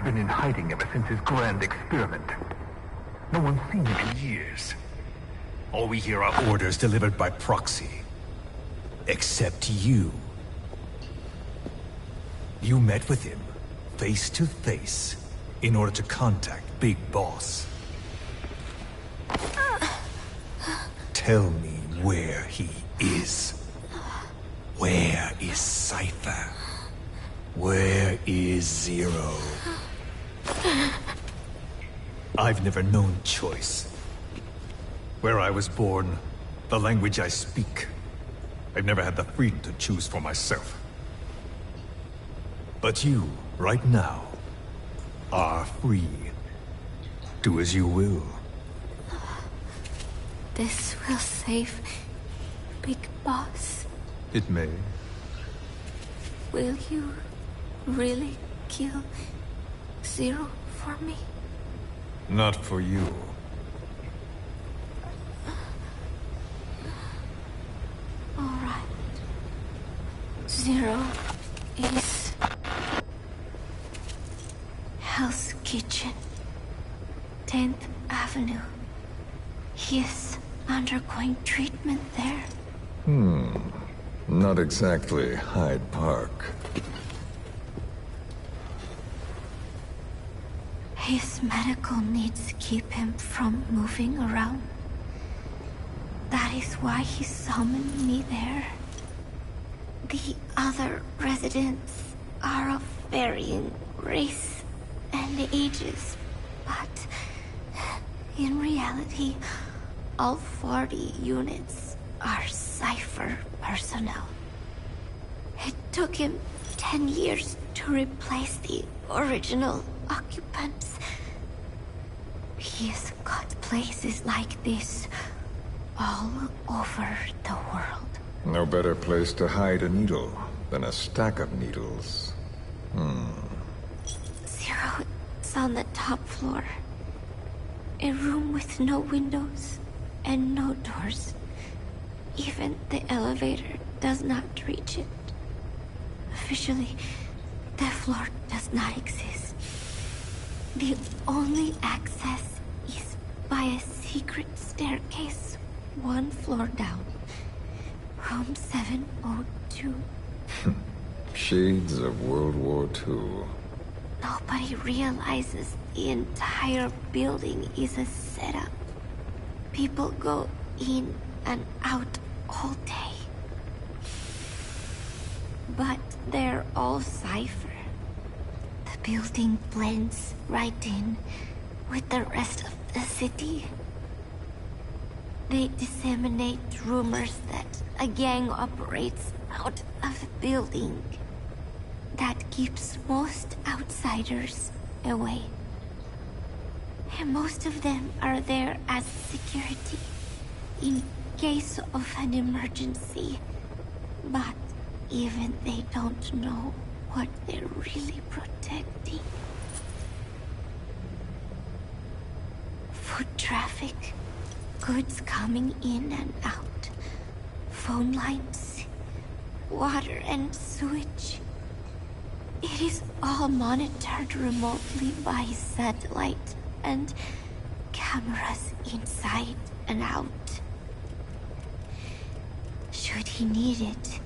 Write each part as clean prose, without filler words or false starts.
been in hiding ever since his grand experiment. No one's seen him in years. All we hear are orders delivered by proxy. Except you. You met with him, face to face, in order to contact Big Boss. Tell me where he is. Where is Cypher? Where is Zero? I've never known choice. Where I was born, the language I speak, I've never had the freedom to choose for myself. But you, right now, are free. Do as you will. This will save Big Boss. It may. Will you really kill Zero for me? Not for you. All right. Zero is Hell's Kitchen, 10th Avenue. He is undergoing treatment there. Not exactly Hyde Park. His medical needs keep him from moving around. That is why he summoned me there. The other residents are of varying race and ages, but in reality, all 40 units are Cypher personnel. It took him 10 years to replace the original occupants. He has got places like this all over the world. No better place to hide a needle than a stack of needles. Zero is on the top floor. A room with no windows and no doors. Even the elevator does not reach it. Officially, the floor does not exist. The only access is by a secret staircase 1 floor down. Room 702. Shades of World War II. Nobody realizes the entire building is a setup. People go in and out all day. But they're all Cypher. The building blends right in with the rest of the city. They disseminate rumors that a gang operates out of the building that keeps most outsiders away. And most of them are there as security in case of an emergency. But even they don't know what they're really protecting. Foot traffic, goods coming in and out, phone lines, water and sewage. It is all monitored remotely by satellite and cameras inside and out. Should he need it,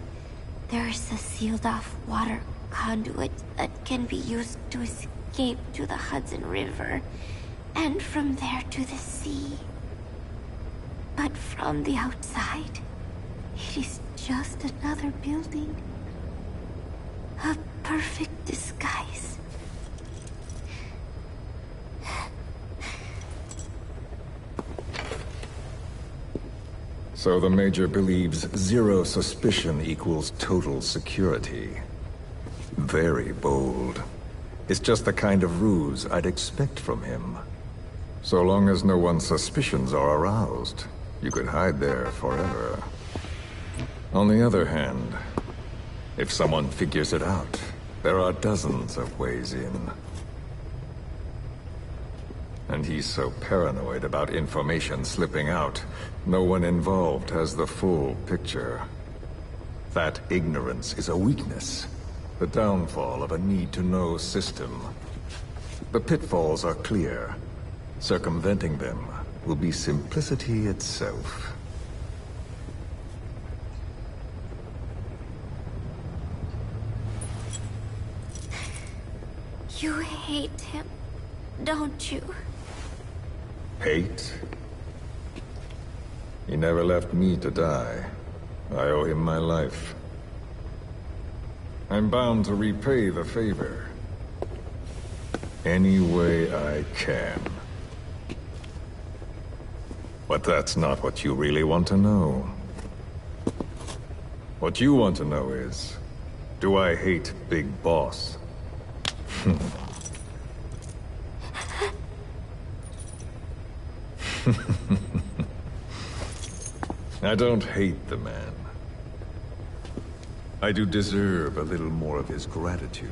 there's a sealed-off water conduit that can be used to escape to the Hudson River, and from there to the sea. But from the outside, it is just another building. A perfect disguise. So the Major believes zero suspicion equals total security. Very bold. It's just the kind of ruse I'd expect from him. So long as no one's suspicions are aroused, you could hide there forever. On the other hand, if someone figures it out, there are dozens of ways in. And he's so paranoid about information slipping out, no one involved has the full picture. That ignorance is a weakness, the downfall of a need-to-know system. The pitfalls are clear. Circumventing them will be simplicity itself. You hate him, don't you? Hate? He never left me to die. I owe him my life. I'm bound to repay the favor. Any way I can. But that's not what you really want to know. What you want to know is, do I hate Big Boss? I don't hate the man. I do deserve a little more of his gratitude.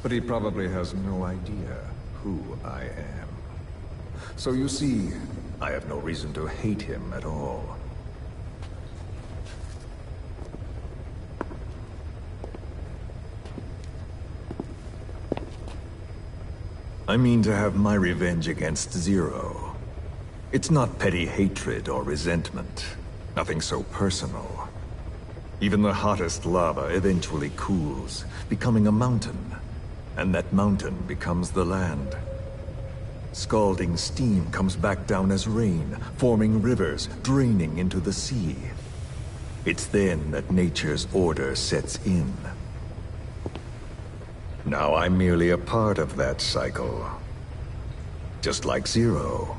But he probably has no idea who I am. So you see, I have no reason to hate him at all. I mean to have my revenge against Zero. It's not petty hatred or resentment. Nothing so personal. Even the hottest lava eventually cools, becoming a mountain. And that mountain becomes the land. Scalding steam comes back down as rain, forming rivers, draining into the sea. It's then that nature's order sets in. Now I'm merely a part of that cycle. Just like Zero.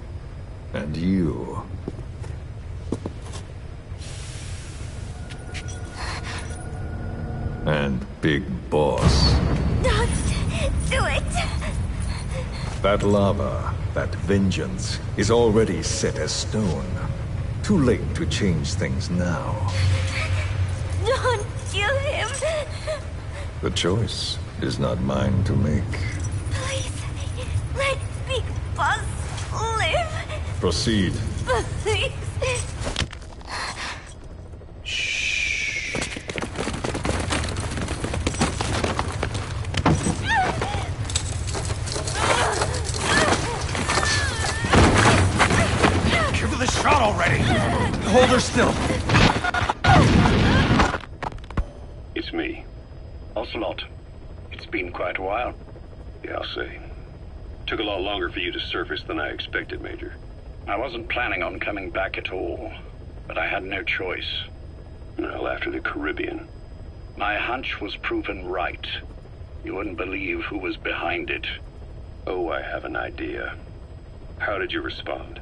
And you. And Big Boss. Don't do it! That lava, that vengeance, is already set as stone. Too late to change things now. Don't kill him! The choice is not mine to make. Please, let Big Boss live! Proceed. Please! Give her the shot already! Hold her still! It's me. Ocelot. It's been quite a while. Yeah, I'll say. Took a lot longer for you to surface than I expected, Major. I wasn't planning on coming back at all, but I had no choice. Well, after the Caribbean. My hunch was proven right. You wouldn't believe who was behind it. Oh, I have an idea. How did you respond?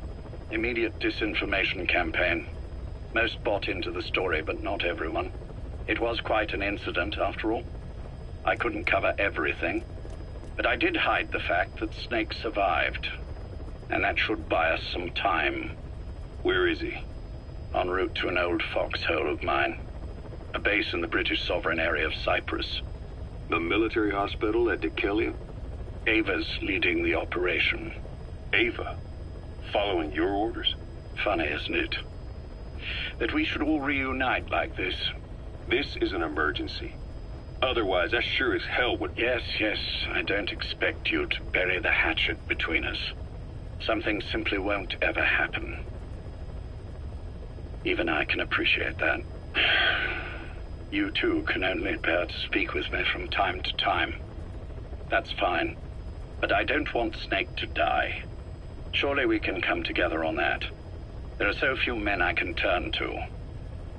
Immediate disinformation campaign. Most bought into the story, but not everyone. It was quite an incident, after all. I couldn't cover everything, but I did hide the fact that Snake survived. And that should buy us some time. Where is he? En route to an old foxhole of mine. A base in the British sovereign area of Cyprus. The military hospital at Dekelia? Ava's leading the operation. Ava? Following your orders? Funny, isn't it? That we should all reunite like this. This is an emergency. Otherwise, I sure as hell would... Yes, I don't expect you to bury the hatchet between us. Something simply won't ever happen. Even I can appreciate that. You too can only bear to speak with me from time to time. That's fine. But I don't want Snake to die. Surely we can come together on that. There are so few men I can turn to.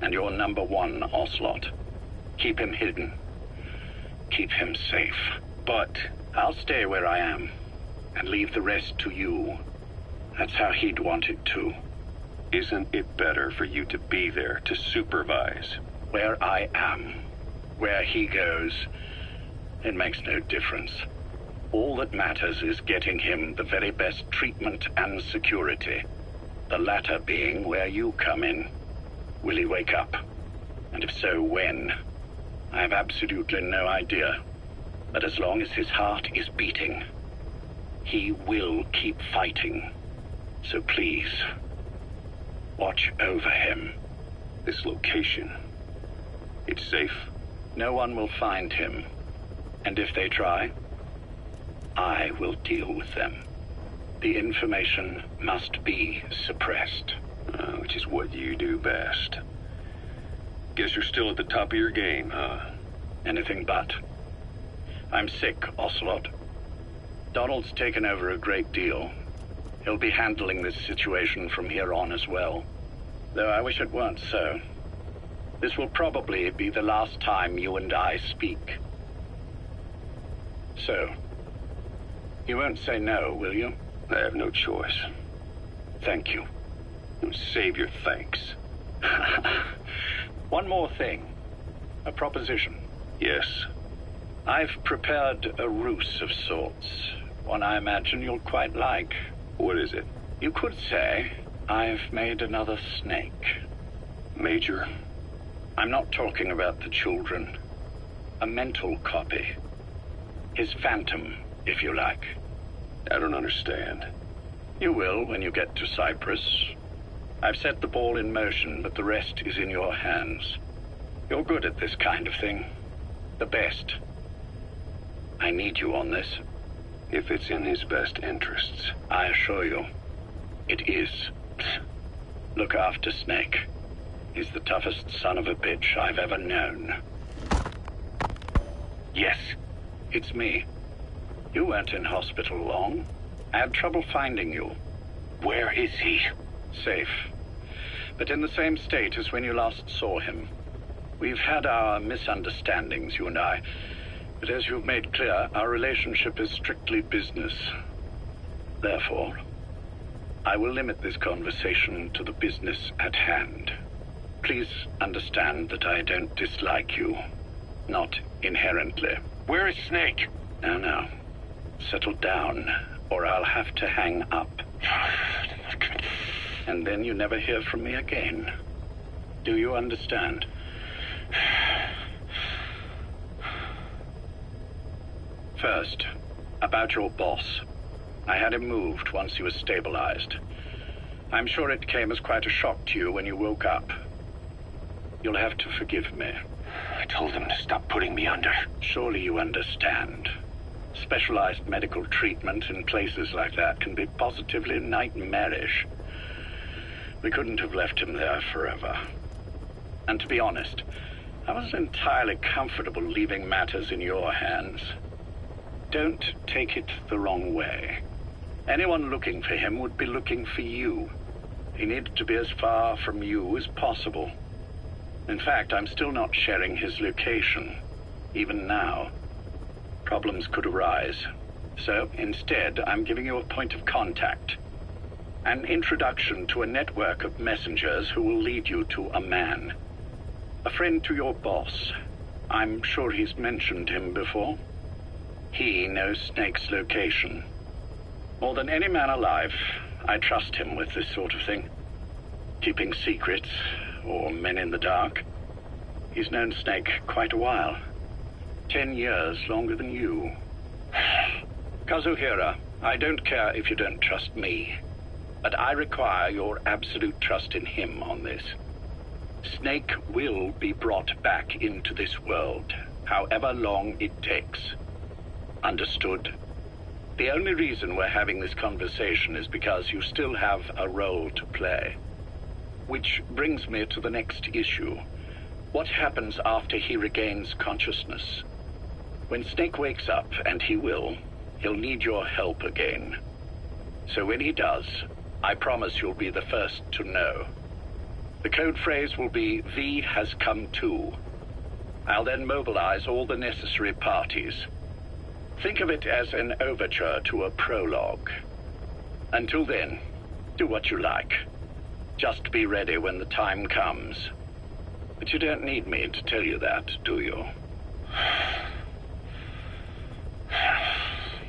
And you're number one, Ocelot. Keep him hidden. Keep him safe. But I'll stay where I am. And leave the rest to you. That's how he'd want it too. Isn't it better for you to be there to supervise? Where I am, where he goes, it makes no difference. All that matters is getting him the very best treatment and security. The latter being where you come in. Will he wake up? And if so, when? I have absolutely no idea. But as long as his heart is beating, he will keep fighting. So please, watch over him. This location, it's safe? No one will find him. And if they try, I will deal with them. The information must be suppressed. Which is what you do best. Guess you're still at the top of your game, huh? Anything but. I'm sick, Ocelot. Donald's taken over a great deal. He'll be handling this situation from here on as well. Though I wish it weren't so. This will probably be the last time you and I speak. So, you won't say no, will you? I have no choice. Thank you. Save your thanks. One more thing. A proposition. Yes. I've prepared a ruse of sorts. One I imagine you'll quite like. What is it? You could say I've made another snake. Major? I'm not talking about the children. A mental copy. His phantom, if you like. I don't understand. You will when you get to Cyprus. I've set the ball in motion, but the rest is in your hands. You're good at this kind of thing. The best. I need you on this. If it's in his best interests. I assure you, it is. Look after Snake. He's the toughest son of a bitch I've ever known. Yes, it's me. You weren't in hospital long. I had trouble finding you. Where is he? Safe. But in the same state as when you last saw him. We've had our misunderstandings, you and I. But as you've made clear, our relationship is strictly business. Therefore, I will limit this conversation to the business at hand. Please understand that I don't dislike you. Not inherently. Where is Snake? Now. Settle down, or I'll have to hang up. And then you never hear from me again. Do you understand? First, about your boss. I had him moved once he was stabilized. I'm sure it came as quite a shock to you when you woke up. You'll have to forgive me. I told him to stop putting me under. Surely you understand. Specialized medical treatment in places like that can be positively nightmarish. We couldn't have left him there forever. And to be honest, I wasn't entirely comfortable leaving matters in your hands. Don't take it the wrong way. Anyone looking for him would be looking for you. He needed to be as far from you as possible. In fact, I'm still not sharing his location, even now. Problems could arise. So, instead, I'm giving you a point of contact. An introduction to a network of messengers who will lead you to a man. A friend to your boss. I'm sure he's mentioned him before. He knows Snake's location. More than any man alive, I trust him with this sort of thing. Keeping secrets, or men in the dark. He's known Snake quite a while. 10 years longer than you. Kazuhira, I don't care if you don't trust me, but I require your absolute trust in him on this. Snake will be brought back into this world, however long it takes. Understood? The only reason we're having this conversation is because you still have a role to play. Which brings me to the next issue. What happens after he regains consciousness? When Snake wakes up, and he will, he'll need your help again. So when he does, I promise you'll be the first to know. The code phrase will be, V has come to. I'll then mobilize all the necessary parties. Think of it as an overture to a prologue. Until then, do what you like. Just be ready when the time comes. But you don't need me to tell you that, do you?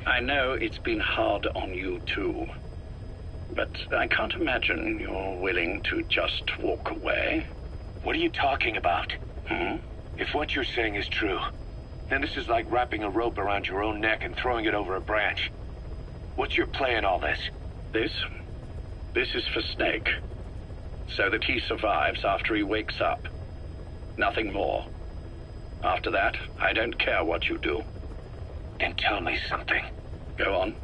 I know it's been hard on you too. But I can't imagine you're willing to just walk away. What are you talking about? If what you're saying is true, then this is like wrapping a rope around your own neck and throwing it over a branch. What's your play in all this? This is for Snake. So that he survives after he wakes up. Nothing more. After that, I don't care what you do. Then tell me something. Go on.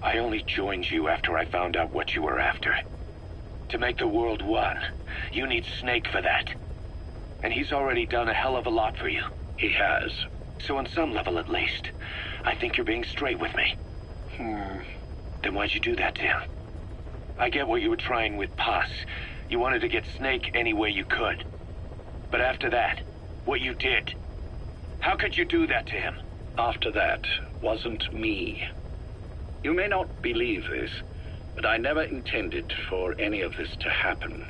I only joined you after I found out what you were after. To make the world one, you need Snake for that. And he's already done a hell of a lot for you. He has. So on some level at least, I think you're being straight with me. Then why'd you do that to him? I get what you were trying with Paz. You wanted to get Snake any way you could. But after that, what you did, how could you do that to him? After that wasn't me. You may not believe this, but I never intended for any of this to happen.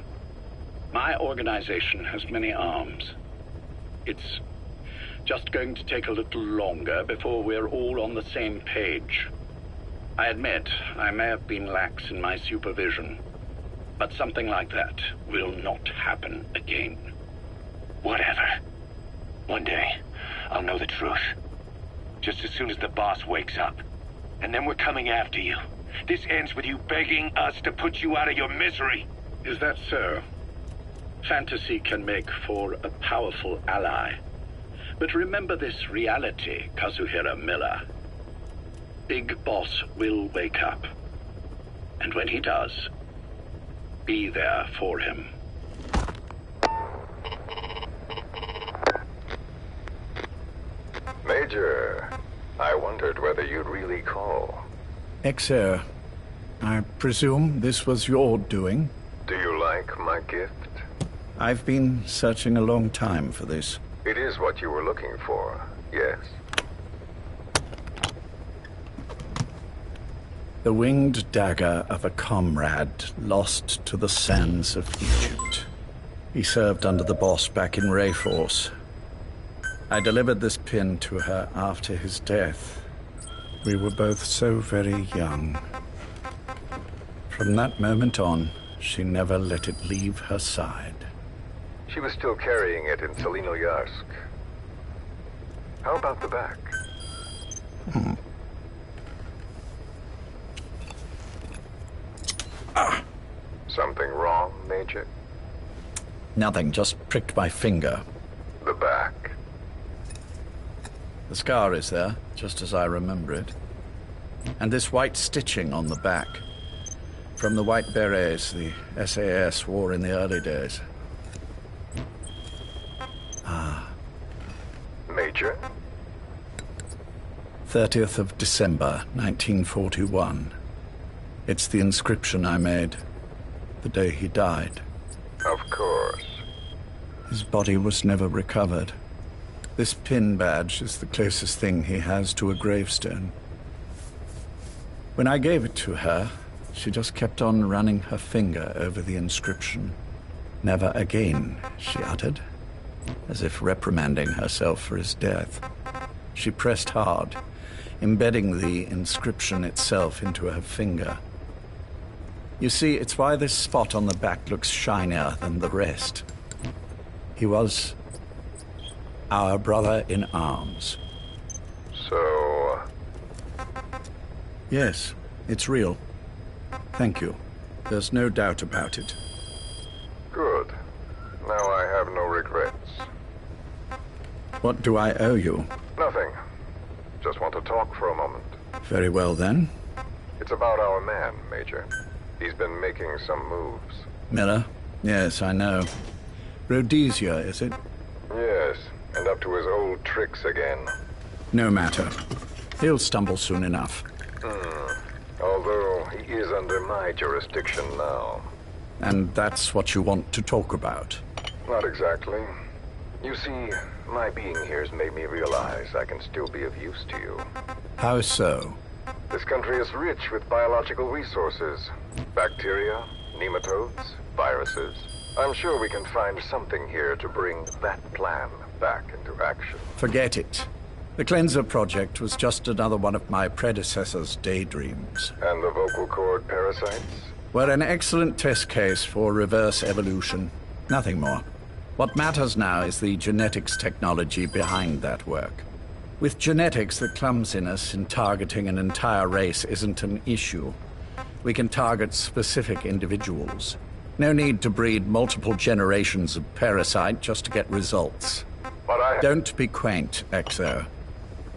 My organization has many arms. It's just going to take a little longer before we're all on the same page. I admit I may have been lax in my supervision, but something like that will not happen again. Whatever. One day, I'll know the truth. Just as soon as the boss wakes up. And then we're coming after you. This ends with you begging us to put you out of your misery. Is that so? Fantasy can make for a powerful ally. But remember this reality, Kazuhira Miller. Big Boss will wake up. And when he does, be there for him. Major, I wondered whether you'd really call. Exer, I presume this was your doing? Do you like my gift? I've been searching a long time for this. It is what you were looking for, yes. The winged dagger of a comrade lost to the sands of Egypt. He served under the boss back in Rayforce. I delivered this pin to her after his death. We were both so very young. From that moment on, she never let it leave her side. She was still carrying it in Selinoyarsk. How about the back? Something wrong, Major? Nothing, just pricked my finger. The back. The scar is there, just as I remember it. And this white stitching on the back. From the white berets the SAS wore in the early days. Major? 30th of December, 1941. It's the inscription I made the day he died. Of course. His body was never recovered. This pin badge is the closest thing he has to a gravestone. When I gave it to her, she just kept on running her finger over the inscription. Never again, she uttered, as if reprimanding herself for his death. She pressed hard, embedding the inscription itself into her finger. You see, it's why this spot on the back looks shinier than the rest. He was our brother in arms. So... Yes, it's real. Thank you. There's no doubt about it. Good. Now I have no regrets. What do I owe you? Nothing. Just want to talk for a moment. Very well, then. It's about our man, Major. He's been making some moves. Miller? Yes, I know. Rhodesia, is it? Yes, and up to his old tricks again. No matter. He'll stumble soon enough. Although he is under my jurisdiction now. And that's what you want to talk about? Not exactly. You see, my being here has made me realize I can still be of use to you. How so? This country is rich with biological resources. Bacteria, nematodes, viruses. I'm sure we can find something here to bring that plan back into action. Forget it. The Cleanser Project was just another one of my predecessor's daydreams. And the vocal cord parasites? Were an excellent test case for reverse evolution. Nothing more. What matters now is the genetics technology behind that work. With genetics, the clumsiness in targeting an entire race isn't an issue. We can target specific individuals. No need to breed multiple generations of parasite just to get results. But Don't be quaint, Exo.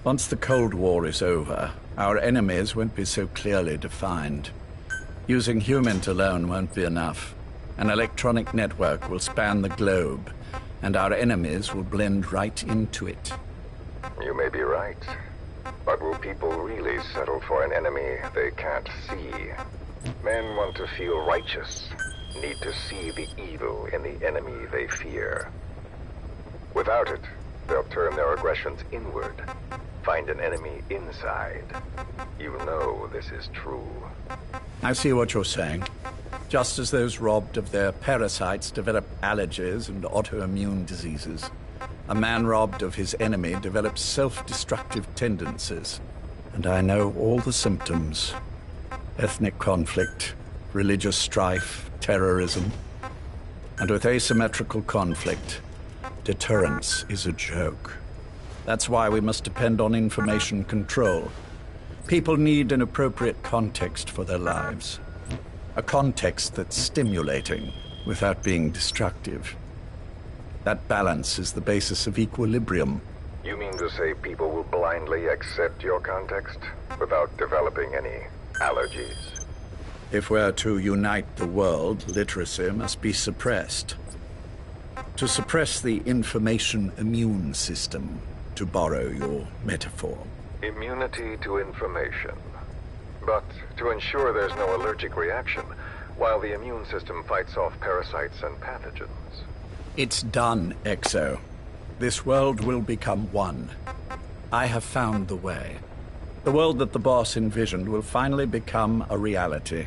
Once the Cold War is over, Our enemies won't be so clearly defined. Using humans alone won't be enough. An electronic network will span the globe, and our enemies will blend right into it. You may be right. But will people really settle for an enemy they can't see? Men want to feel righteous, need to see the evil in the enemy they fear. Without it, they'll turn their aggressions inward, find an enemy inside. You know this is true. I see what you're saying. Just as those robbed of their parasites develop allergies and autoimmune diseases, a man robbed of his enemy develops self-destructive tendencies. And I know all the symptoms. Ethnic conflict, religious strife, terrorism. And with asymmetrical conflict, deterrence is a joke. That's why we must depend on information control. People need an appropriate context for their lives. A context that's stimulating without being destructive. That balance is the basis of equilibrium. You mean to say people will blindly accept your context without developing any allergies? If we're to unite the world, literacy must be suppressed. To suppress the information immune system, to borrow your metaphor. Immunity to information. But to ensure there's no allergic reaction, while the immune system fights off parasites and pathogens. It's done, Exo. This world will become one. I have found the way. The world that the boss envisioned will finally become a reality.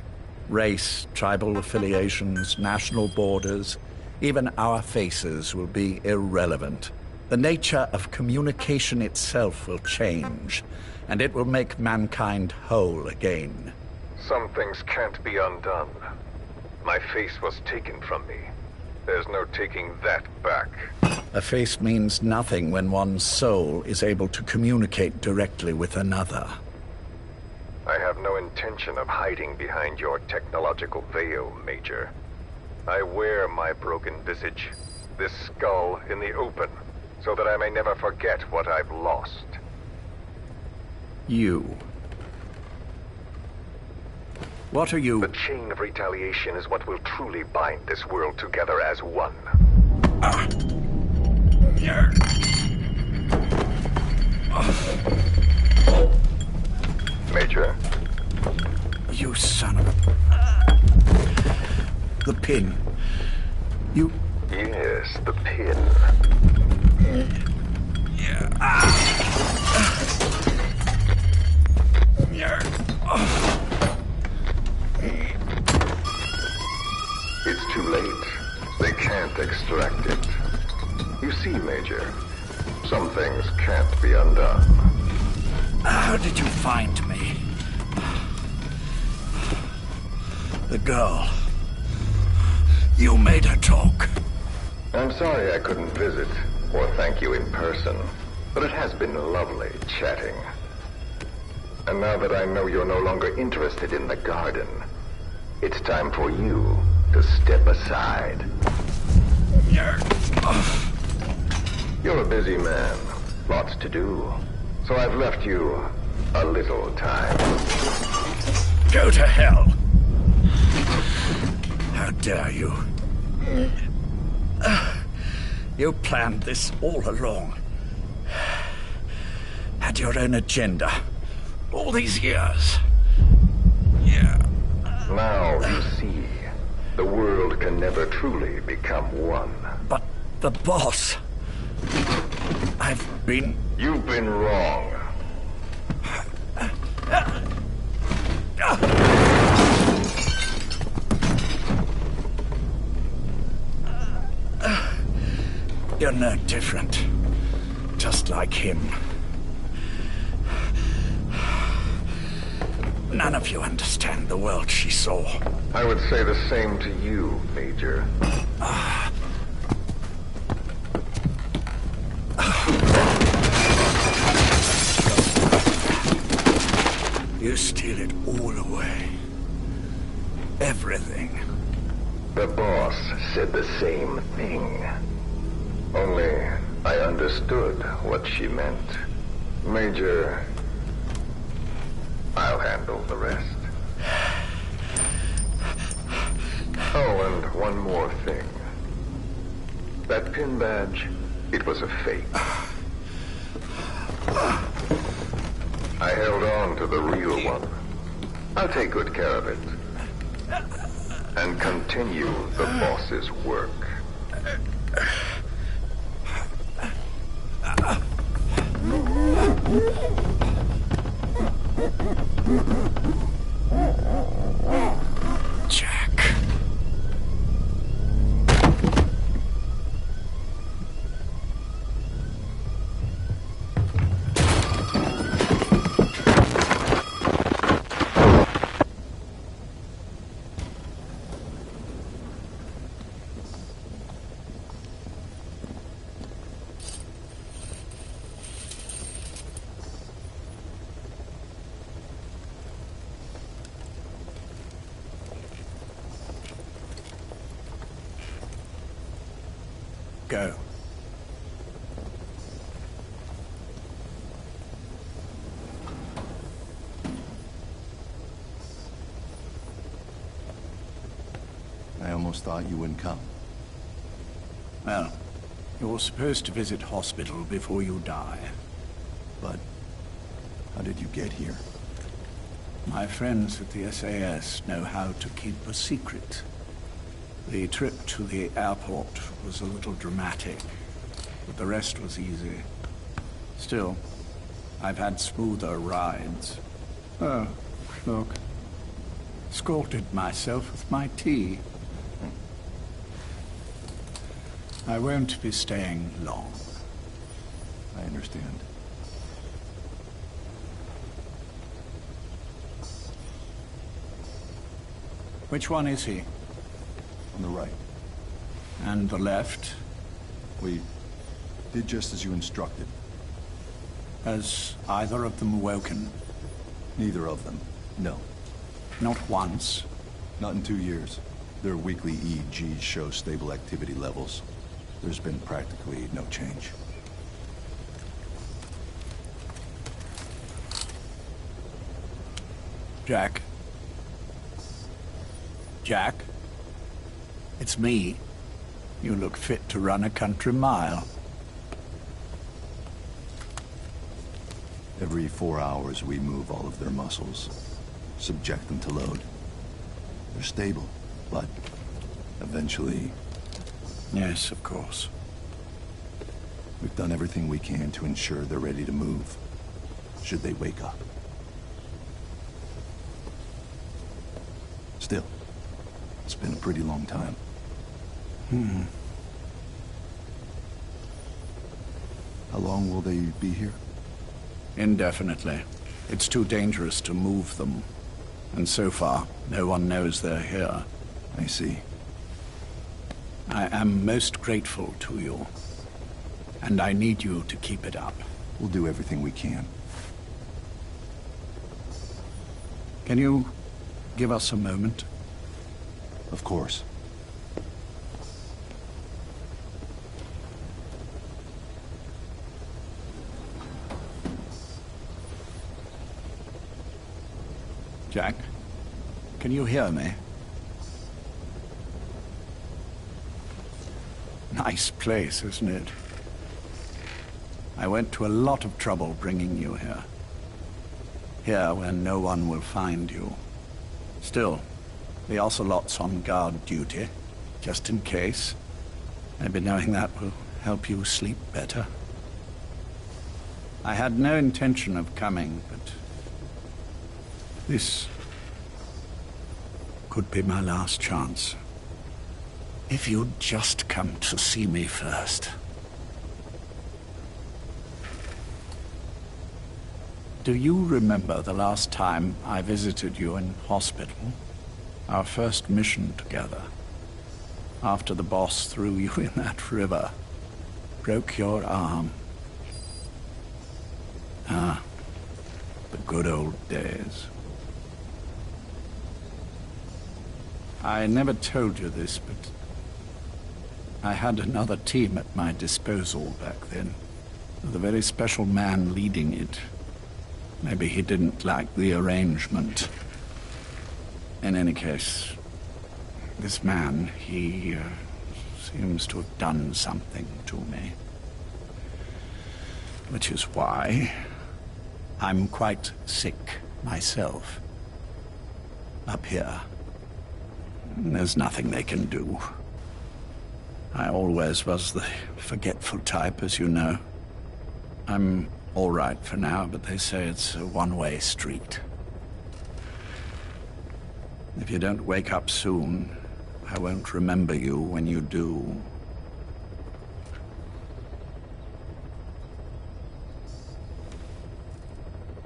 Race, tribal affiliations, national borders, even our faces will be irrelevant. The nature of communication itself will change, and it will make mankind whole again. Some things can't be undone. My face was taken from me. There's no taking that back. A face means nothing when one's soul is able to communicate directly with another. I have no intention of hiding behind your technological veil, Major. I wear my broken visage, this skull, in the open, so that I may never forget what I've lost. You. What are you? The chain of retaliation is what will truly bind this world together as one. Major? You son of a... The pin. You... Yes, the pin. It's too late. They can't extract it. You see, Major, some things can't be undone. How did you find me? The girl. You made her talk. I'm sorry I couldn't visit or thank you in person, but it has been lovely chatting. And now that I know you're no longer interested in the garden, it's time for you to step aside. You're a busy man, lots to do, so I've left you a little time. Go to hell! How dare you? You planned this all along. Had your own agenda. All these years. Yeah. Now you see, the world can never truly become one. But the boss... You've been wrong. You're no different. Just like him. None of you understand the world she saw. I would say the same to you, Major. You steal it all away. Everything. The boss said the same thing. Only I understood what she meant. Major, I'll handle the rest. Oh, and one more thing. That pin badge, it was a fake. I held on to the real one. I'll take good care of it. And continue the boss's work. Jack. Go. I almost thought you wouldn't come. Well, you're supposed to visit hospital before you die. But how did you get here? My friends at the SAS know how to keep a secret. The trip to the airport was a little dramatic, but the rest was easy. Still, I've had smoother rides. Oh, look. Scalded myself with my tea. I won't be staying long. I understand. Which one is he? On the right. And the left? We did just as you instructed. Has either of them woken? Neither of them. No. Not once. Not in 2 years. Their weekly EEGs show stable activity levels. There's been practically no change. Jack? Jack? It's me. You look fit to run a country mile. Every 4 hours we move all of their muscles, subject them to load. They're stable, but eventually... Yes, of course. We've done everything we can to ensure they're ready to move, should they wake up. Still, it's been a pretty long time. How long will they be here? Indefinitely. It's too dangerous to move them. And so far, no one knows they're here. I see. I am most grateful to you. And I need you to keep it up. We'll do everything we can. Can you give us a moment? Of course. Jack, can you hear me? Nice place, isn't it? I went to a lot of trouble bringing you here. Here where no one will find you. Still, the Ocelot's on guard duty, just in case. Maybe knowing that will help you sleep better. I had no intention of coming, but this could be my last chance. If you'd just come to see me first. Do you remember the last time I visited you in hospital? Our first mission together. After the boss threw you in that river. Broke your arm. Ah, the good old days. I never told you this, but I had another team at my disposal back then, with a very special man leading it. Maybe he didn't like the arrangement. In any case, this man, he seems to have done something to me. Which is why I'm quite sick myself. Up here, there's nothing they can do. I always was the forgetful type, as you know. I'm all right for now, but they say it's a one-way street. If you don't wake up soon, I won't remember you when you do.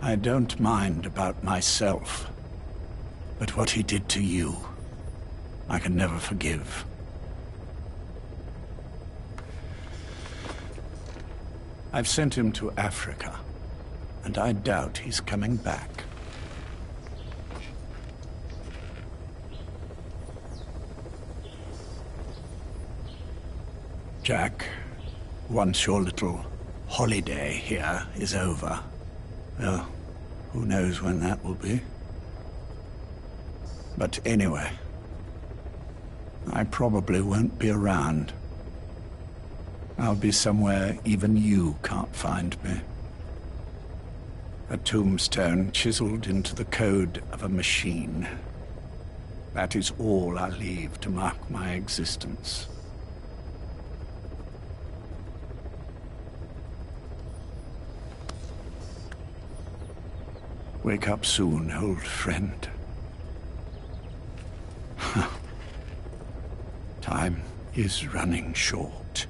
I don't mind about myself, but what he did to you, I can never forgive. I've sent him to Africa, and I doubt he's coming back. Jack, once your little holiday here is over, well, who knows when that will be. But anyway, I probably won't be around. I'll be somewhere even you can't find me. A tombstone chiseled into the code of a machine. That is all I leave to mark my existence. Wake up soon, old friend. Time is running short.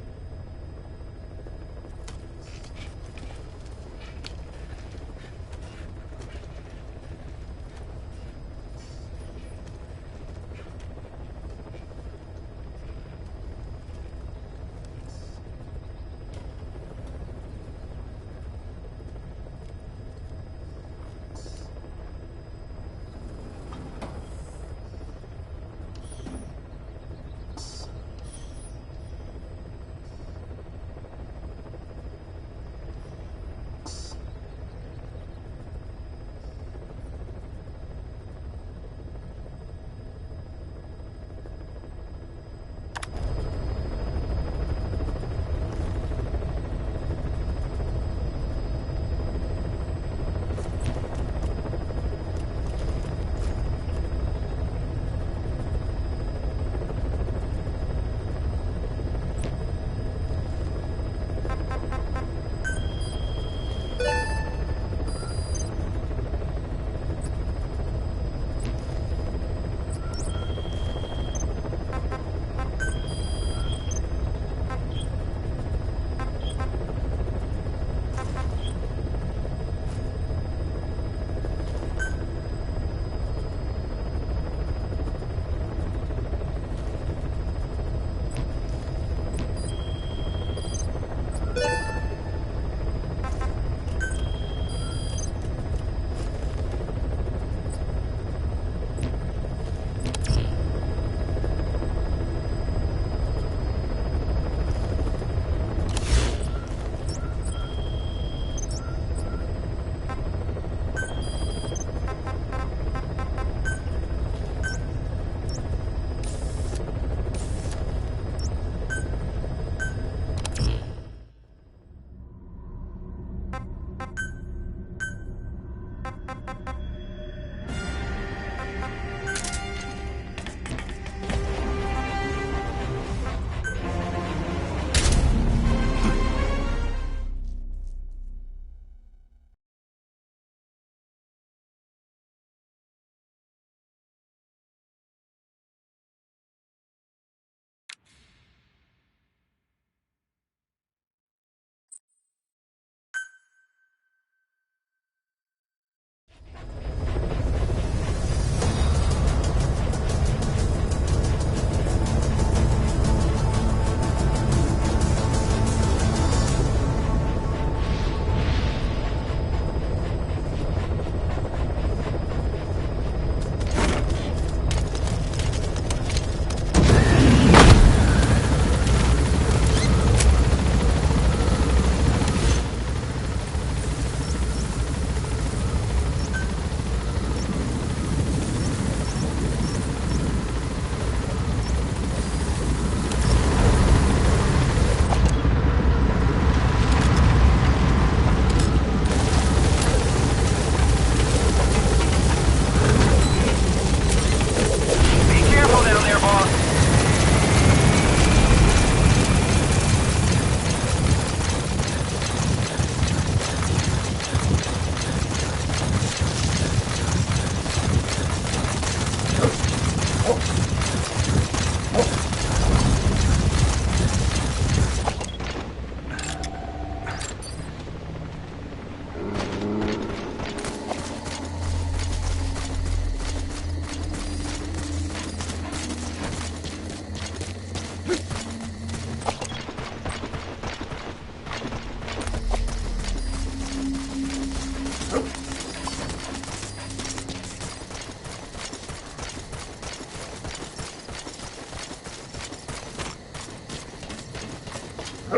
You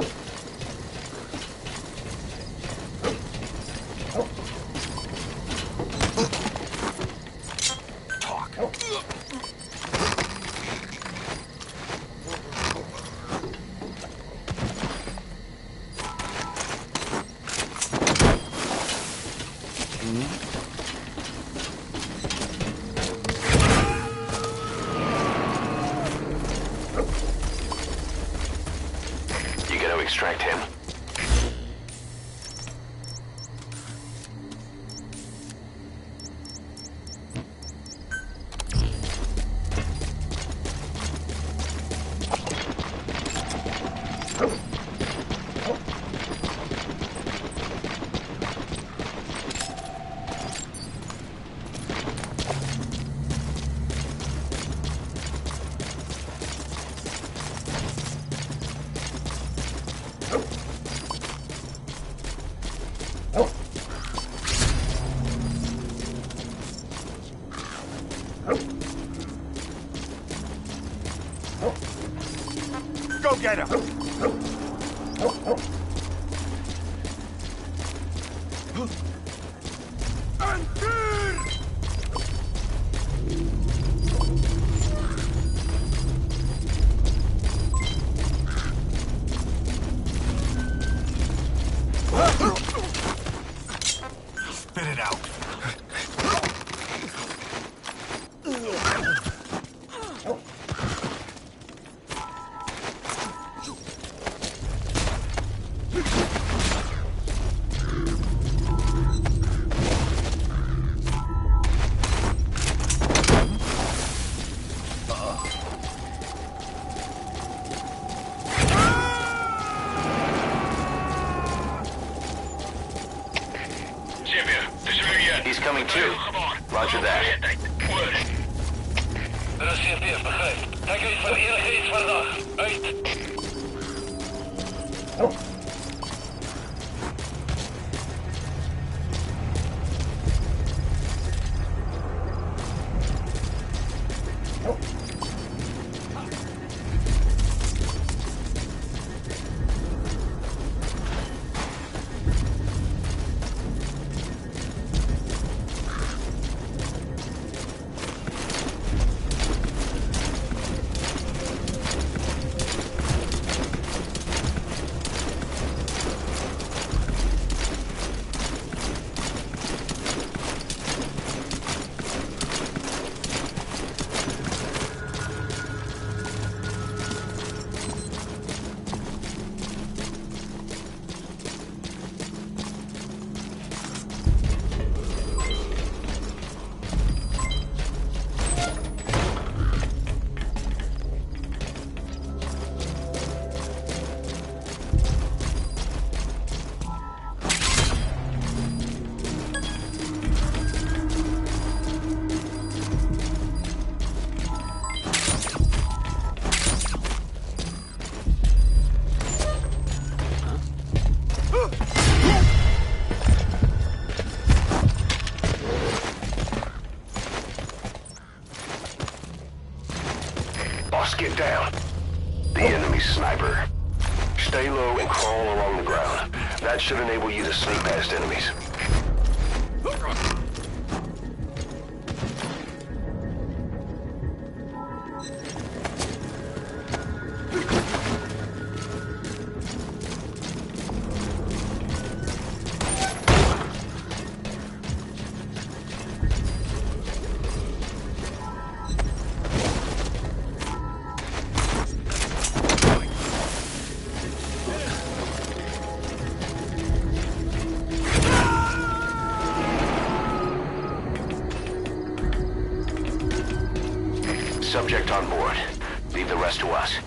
gonna extract him? Go get him! Spit it out. He's coming too. Roger that. Boss, get down. The enemy sniper. Stay low and crawl along the ground. That should enable you to sneak past enemies. Subject on board. Leave the rest to us.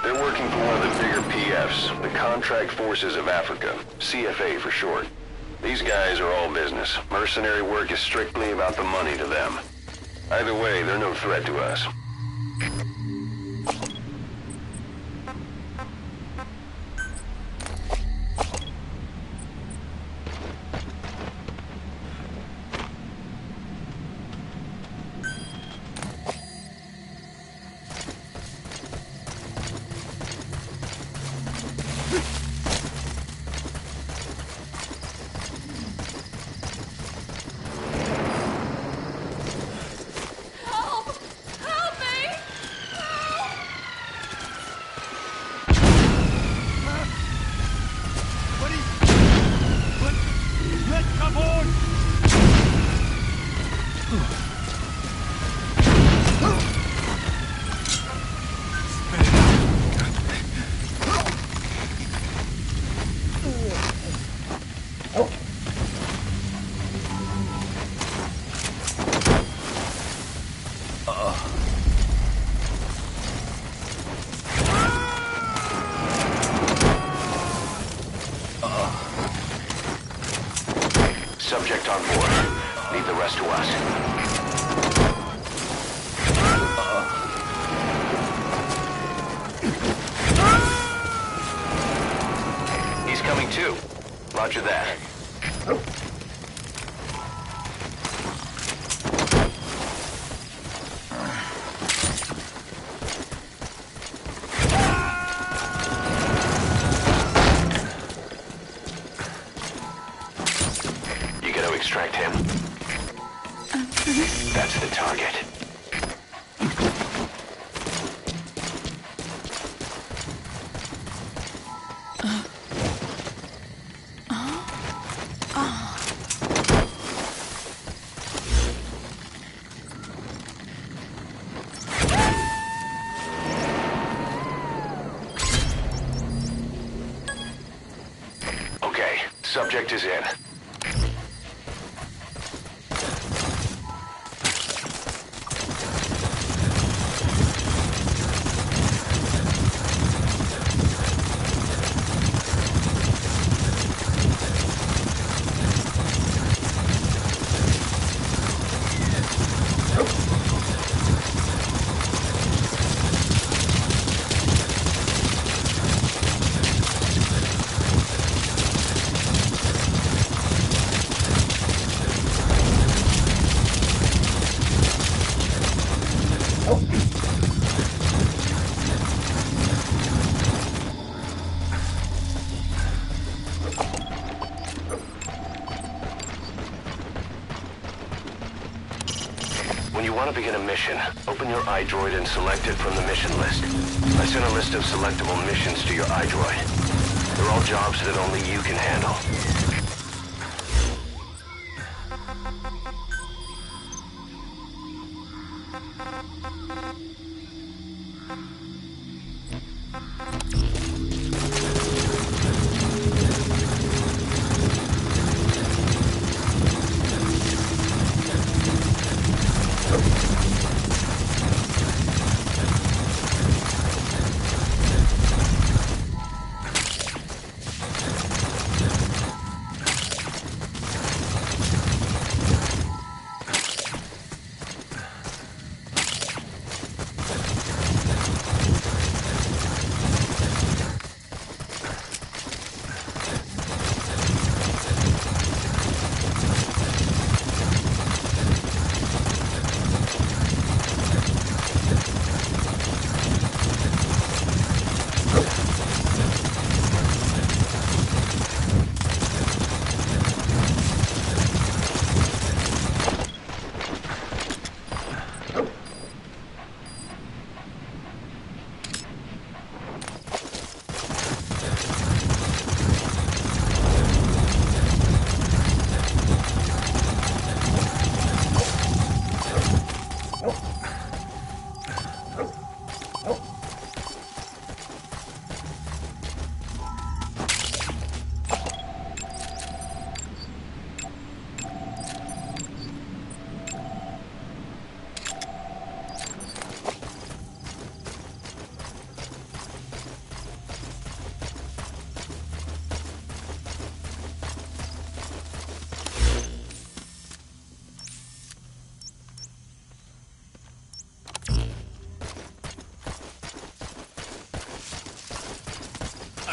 They're working for one of the bigger PFs, the Contract Forces of Africa, CFA for short. These guys are all business. Mercenary work is strictly about the money to them. Either way, they're no threat to us. Subject on board. Leave the rest to us. He's coming too. Roger that. Extract him. That's the target. Okay, subject is in. When you want to begin a mission, open your iDroid and select it from the mission list. I sent a list of selectable missions to your iDroid. They're all jobs that only you can handle.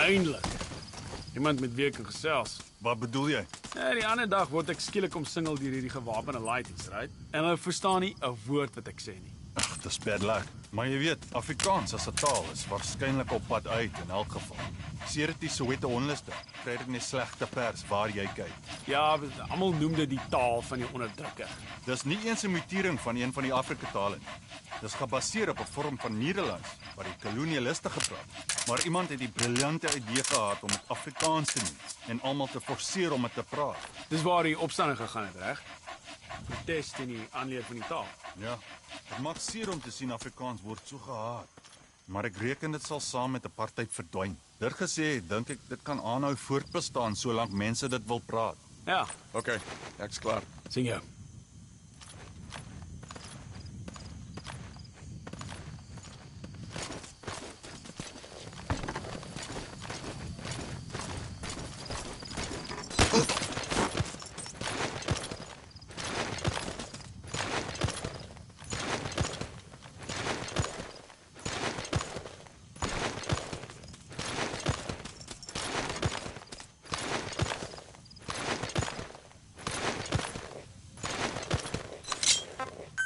Eindelijk. Iemand met wie ek kan gesels. Wat bedoel jy? Ja, die ander dag word ek skielik omsingel deur hierdie gewapende lighties, right? En hulle verstaan nie 'n woord wat ek sê nie. Ag, dis bad luck. Maar jy weet, Afrikaans as 'n taal is waarskynlik op pad uit in elk geval. Sedert die Soweto onluste, kry dit net slegte pers waar jy kyk. Ja, almal noem dit die taal van die onderdrukker. Dis nie eens 'n mutering van een van die Afrika-tale nie. Dis gebaseer op 'n vorm van Nederlands wat die kolonialiste gepraat het. Maar iemand het die briljante idee gehad om dit Afrikaans te noem en almal te forceer om dit te praat. Dis waar die opstanding gegaan het, reg? Protes teen die aanleer van die taal. Ja, dit maak seer om te sien Afrikaans word so gehaat. Maar ek reken dit sal saam met apartheid verdwyn. Dit gesê, dink ek dit kan aanhou voortbestaan solank mense dit wil praat. Ja, Okay, ek's klaar. sien jou.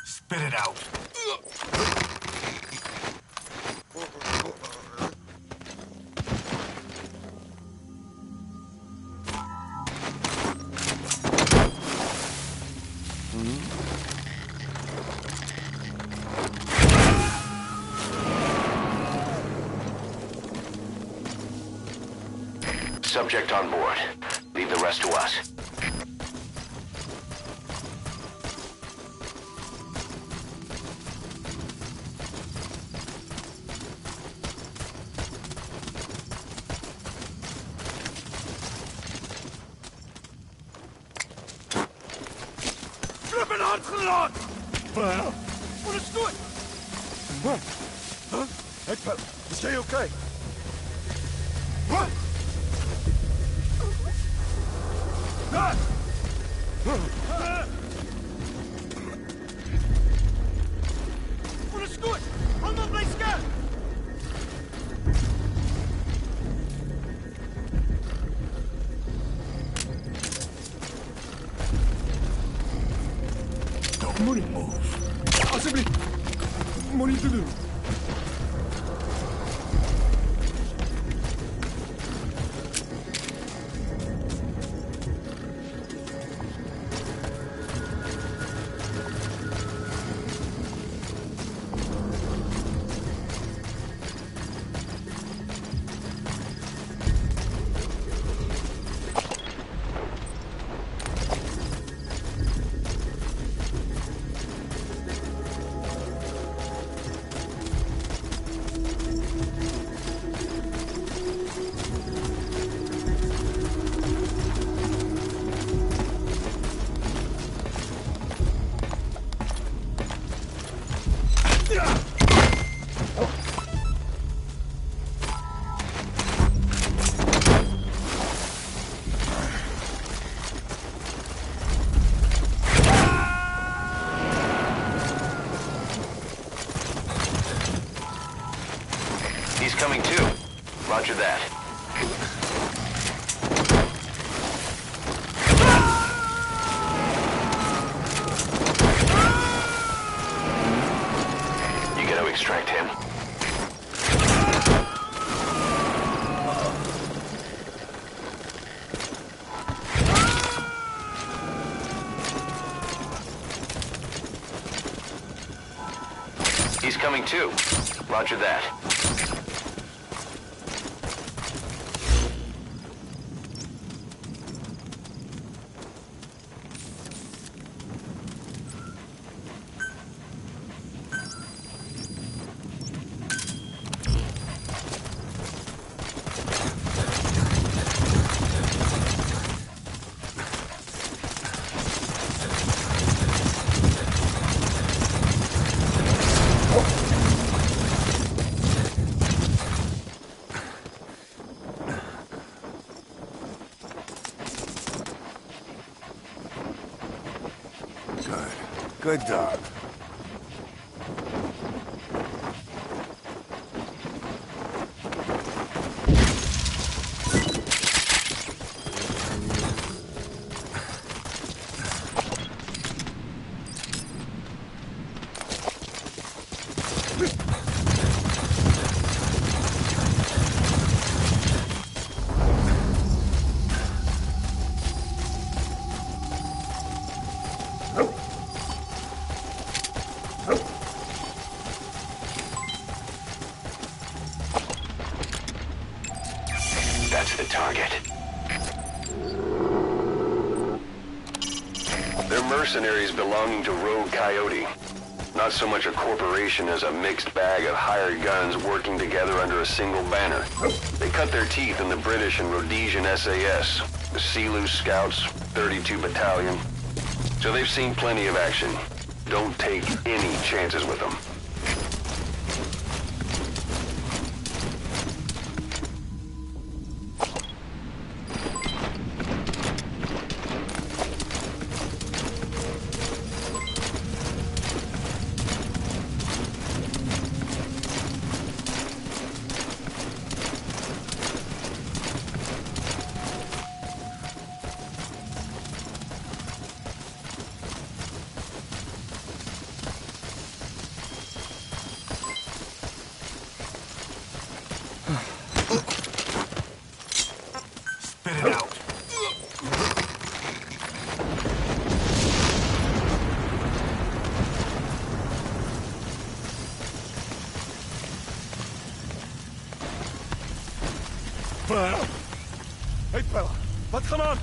Spit it out. Subject on board. Leave the rest to us. Flippin' handgranat! Wat is dit? Wat? Huh? Ek wel. Is jy okay? Wat? Wat? Wat is dit? Almal bly skerp. Moenie move. Asseblief. Moenie te doen. He's coming too. Roger that. You gotta extract him. He's coming too. Roger that. Good dog. is belonging to Rogue Coyote. Not so much a corporation as a mixed bag of hired guns working together under a single banner. They cut their teeth in the British and Rhodesian SAS, the Sea-Loo Scouts, 32 Battalion. So they've seen plenty of action. Don't take any chances with them. Spit it out. Hey fella, wat gaan aan?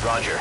Roger.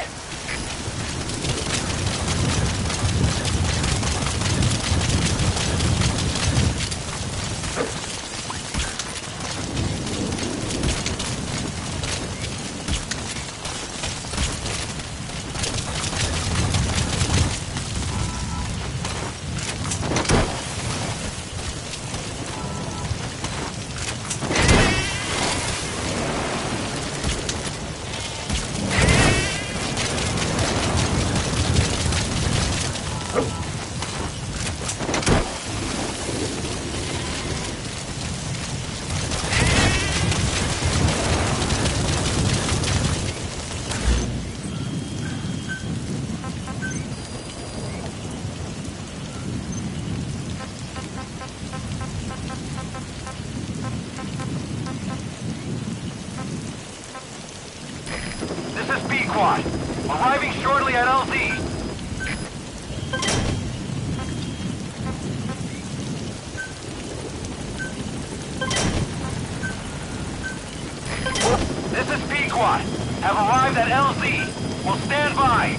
Arriving shortly at LZ. This is Pequod. Have arrived at LZ. Will stand by.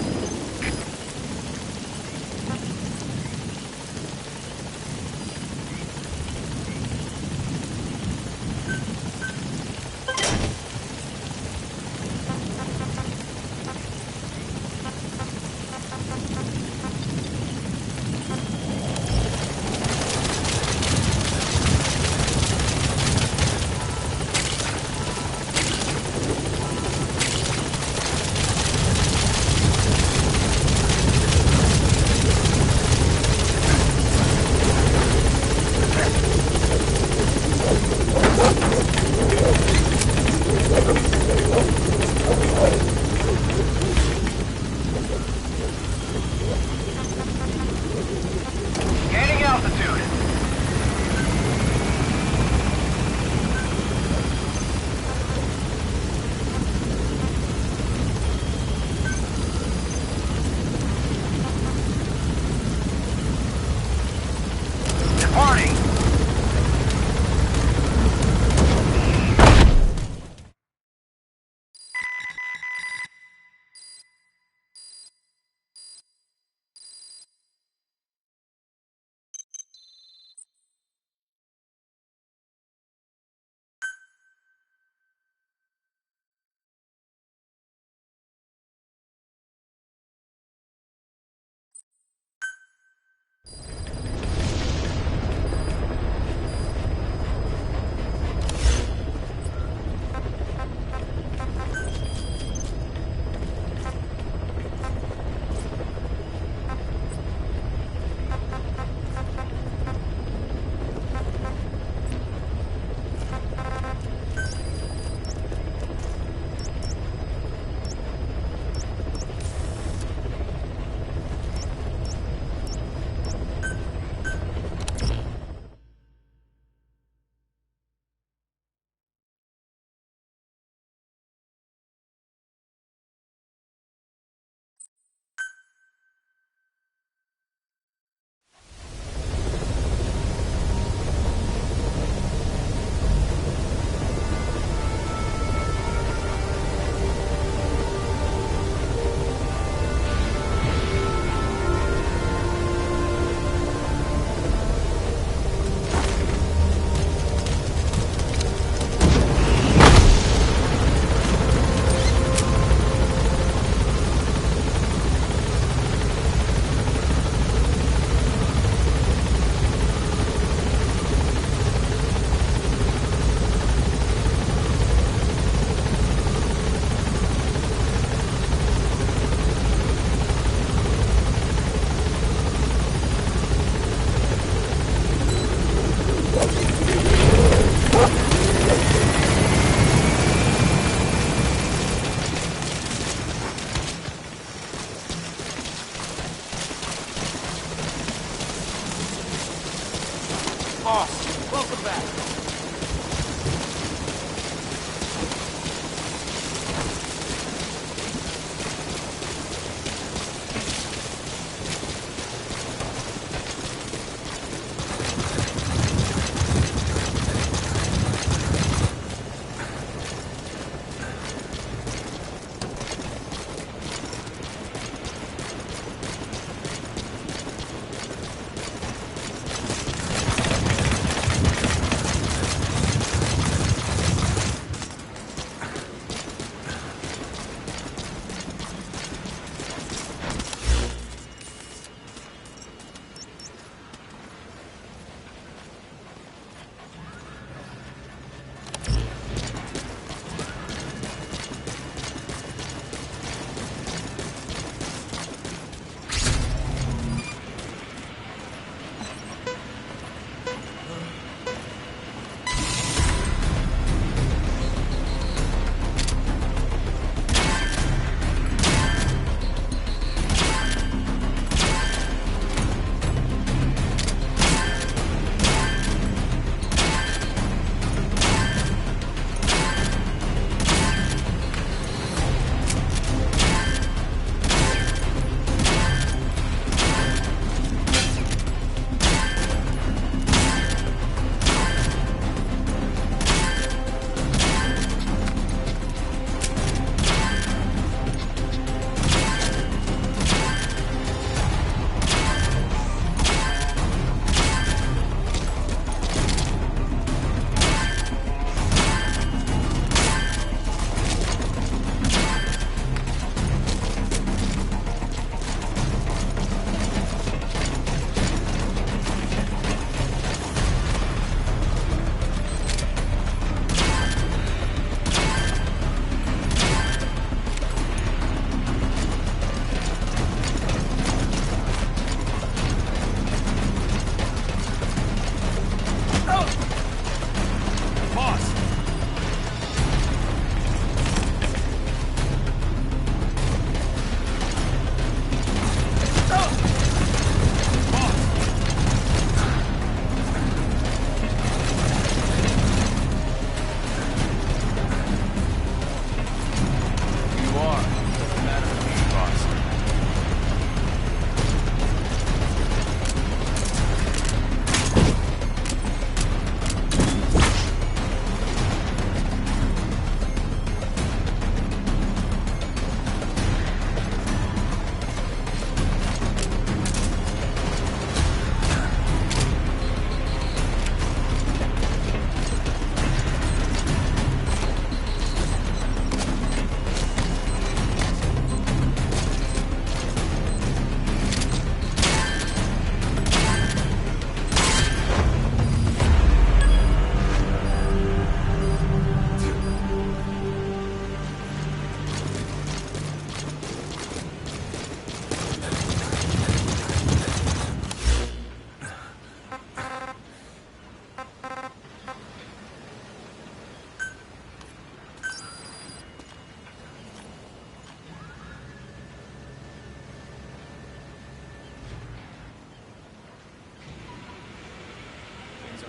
Boss, welcome back.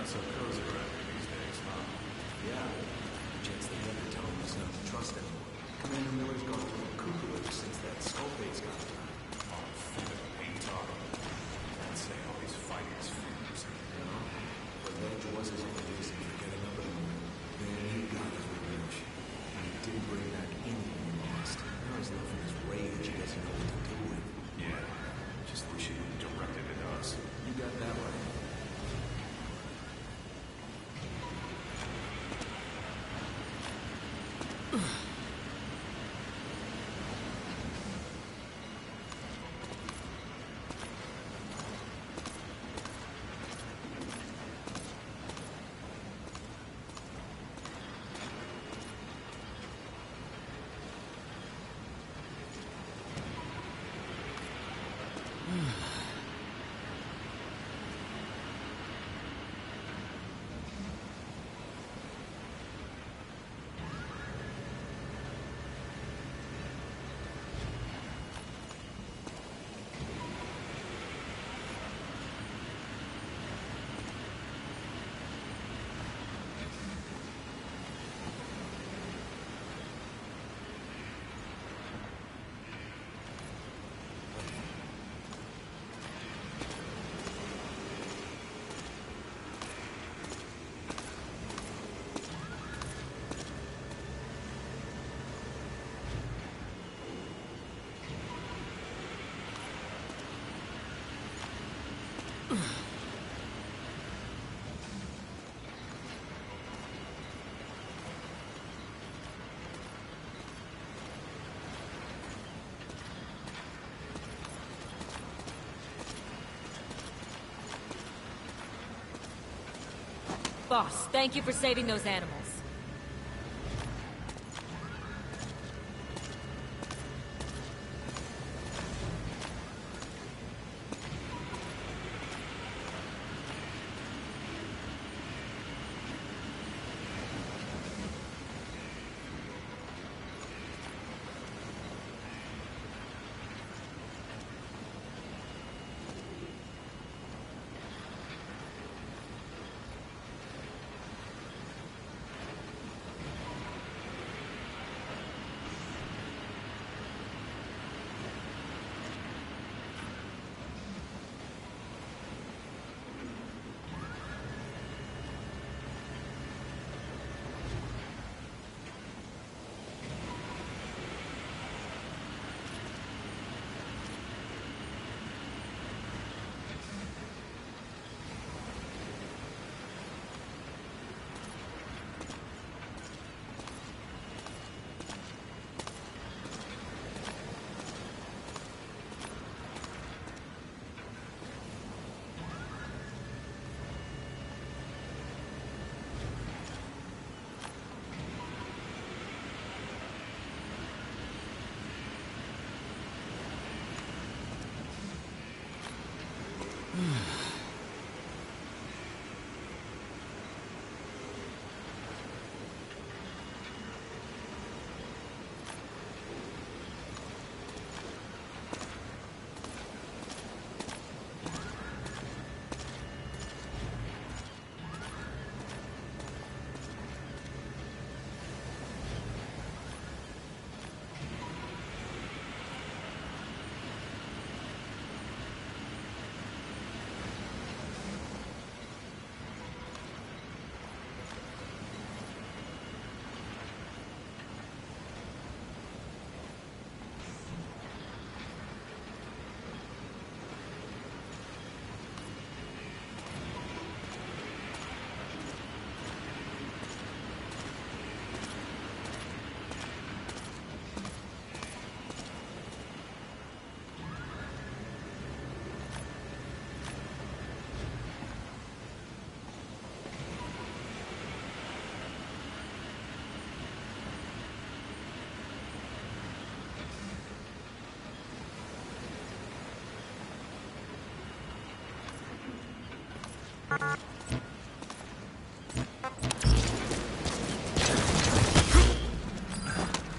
So cozy around here these days, huh? Yeah. Chance the other telling us not to trust anyone. Commander Miller's gone through a cuckoo ever since that skull base got done. Oh, ain't talking. I'd say all these fighters figures. You know? But Ledge was his own reason for getting up in the morning. Then he got his revenge. And he didn't bring back anything he lost. Now he's left in his rage he doesn't know what to do with. Yeah. Just wish he would direct it at us. You got that right. Boss, thank you for saving those animals.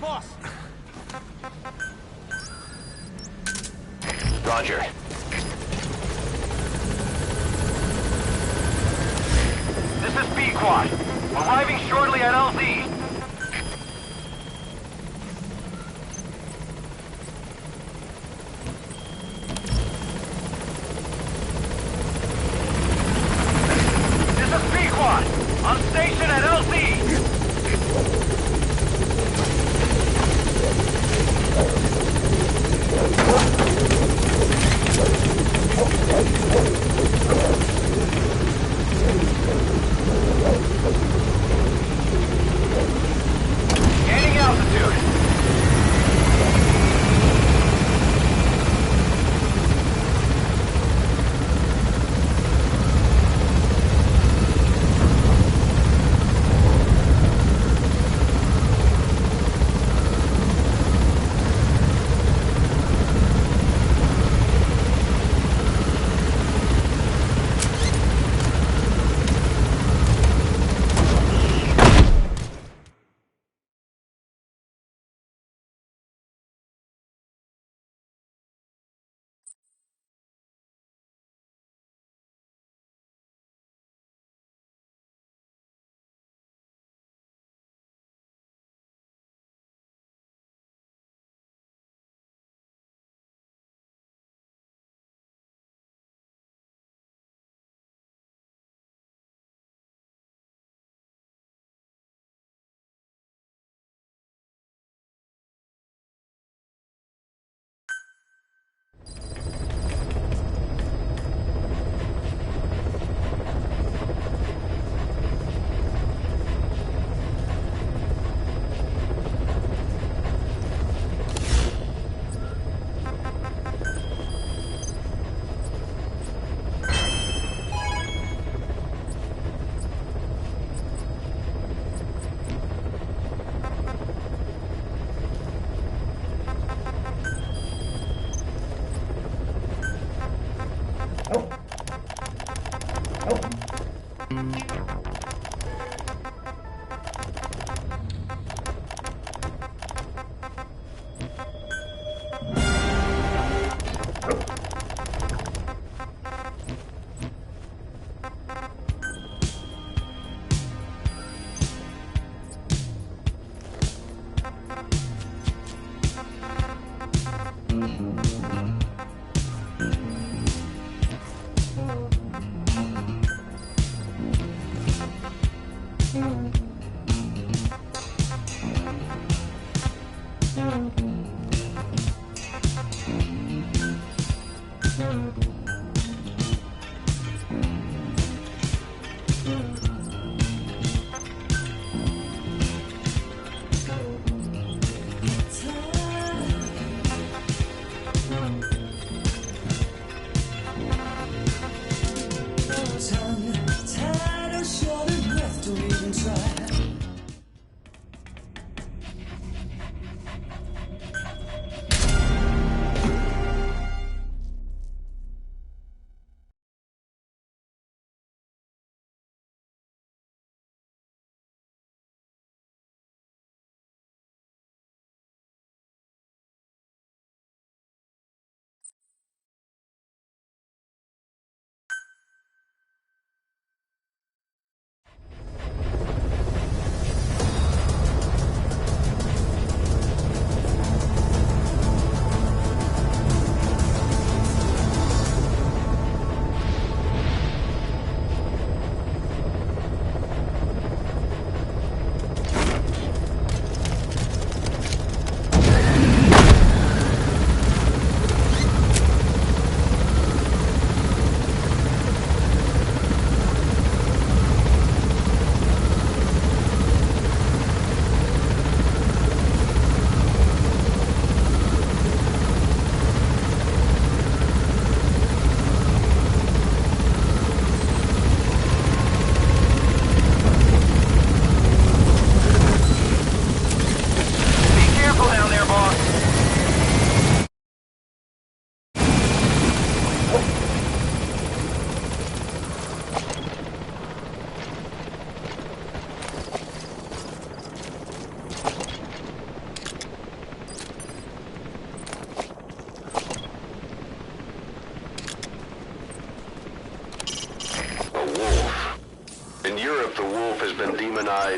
Boss! Roger. This is B-Quad. Arriving shortly at LZ. This is B-Quad. On station at LZ.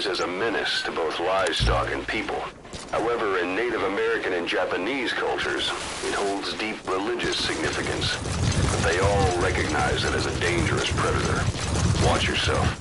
As a menace to both livestock and people. However, in Native American and Japanese cultures, it holds deep religious significance. But they all recognize it as a dangerous predator. Watch yourself.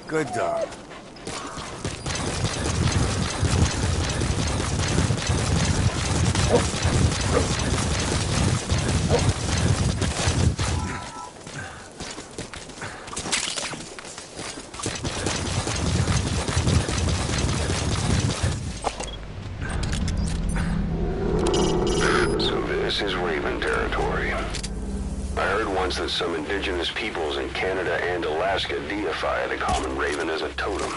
Good dog. So this is Raven territory. I heard once that some indigenous peoples in Canada and Alaska deify the common raven as a totem.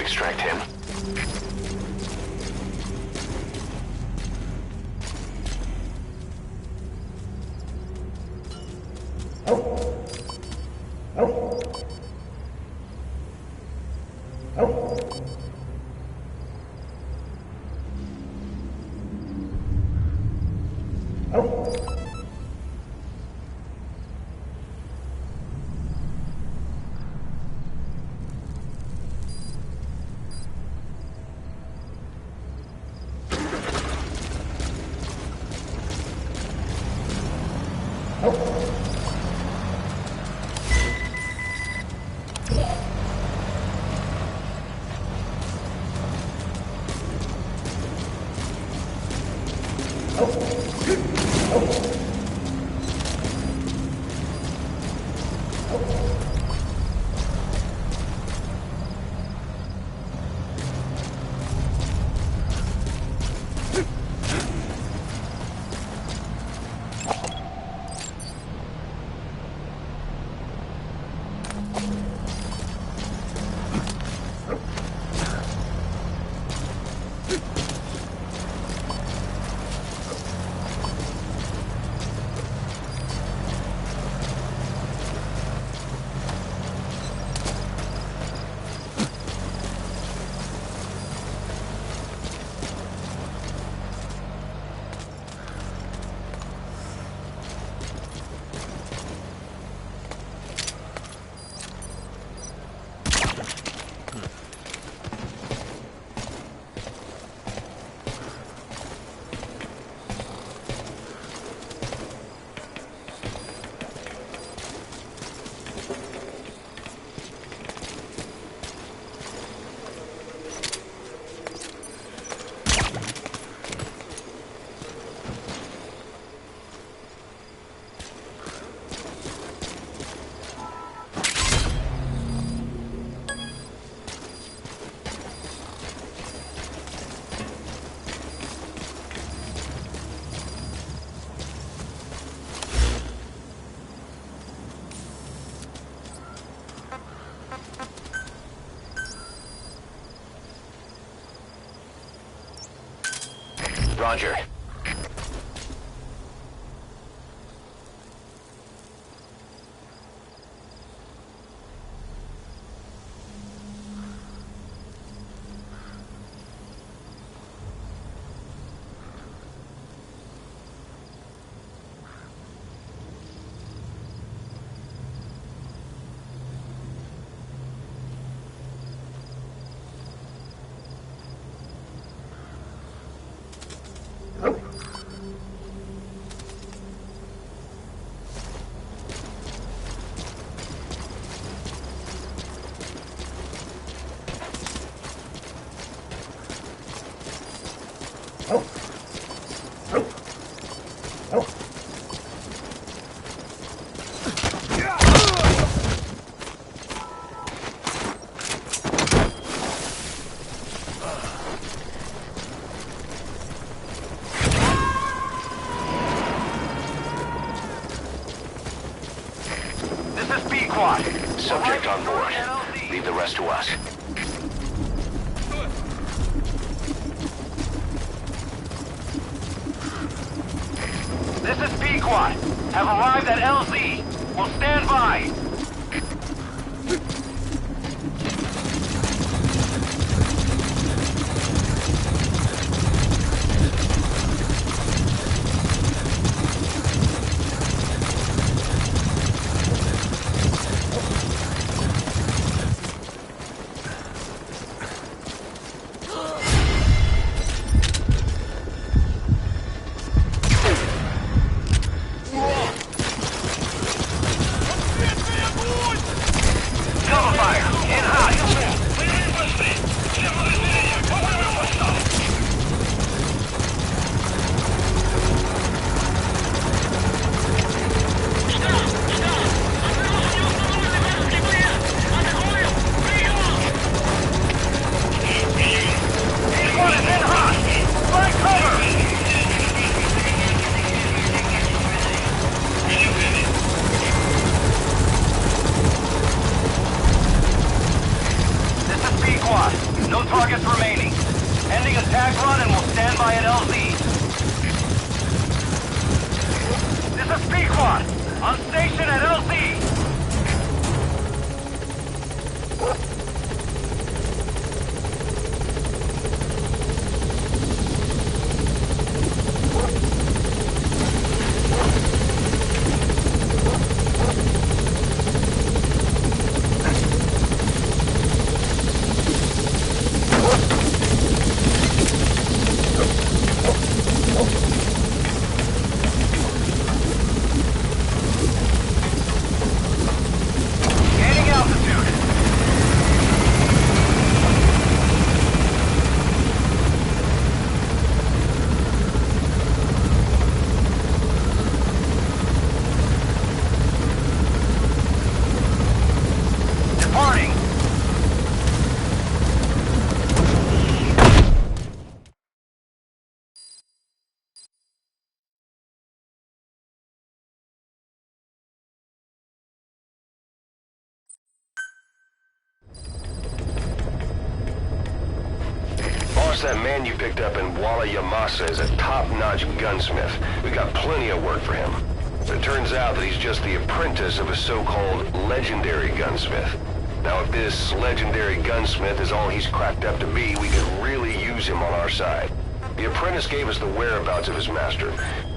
Extract him. Roger. This is B-Quad. Subject on board. Leave the rest to us. This is B-Quad. Have arrived at LZ. Will stand by. No targets remaining. Ending attack run and will stand by at LZ. This is B-Quad. On station at LZ. That man you picked up in Walla Yamasa is a top-notch gunsmith. We got plenty of work for him. But it turns out that he's just the apprentice of a so-called legendary gunsmith. Now, if this legendary gunsmith is all he's cracked up to be, we could really use him on our side. The apprentice gave us the whereabouts of his master.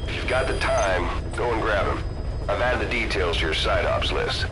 If you've got the time, go and grab him. I've added the details to your side ops list.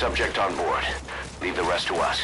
Subject on board. Leave the rest to us.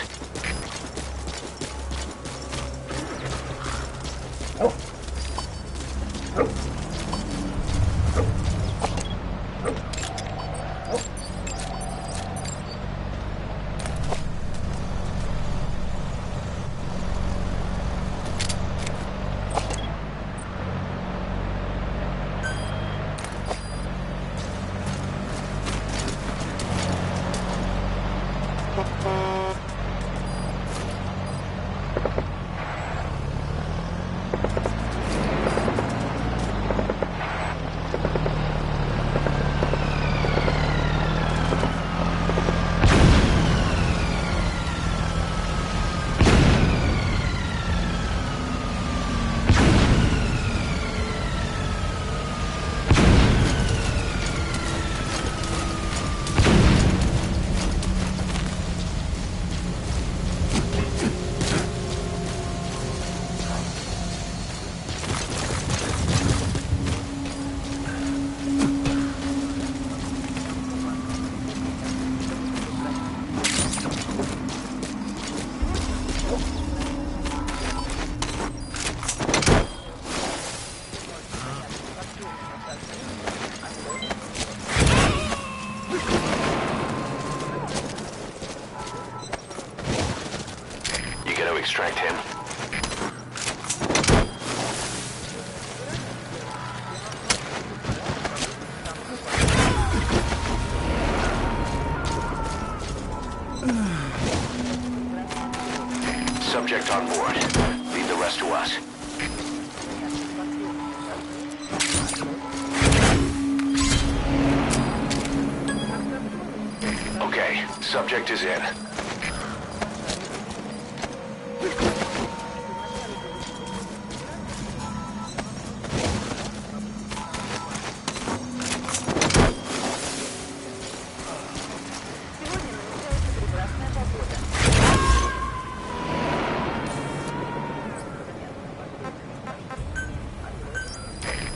Extract him. Subject on board. Leave the rest to us. Okay, subject is in.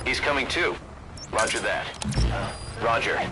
He's coming too. Roger that. Roger.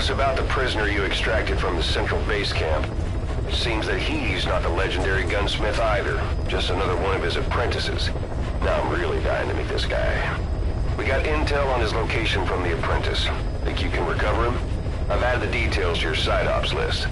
us about the prisoner you extracted from the central base camp. Seems that he's not the legendary gunsmith either, just another one of his apprentices. Now I'm really dying to meet this guy. We got intel on his location from the apprentice. Think you can recover him? I've added the details to your side ops list.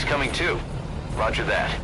Coming too. Roger that.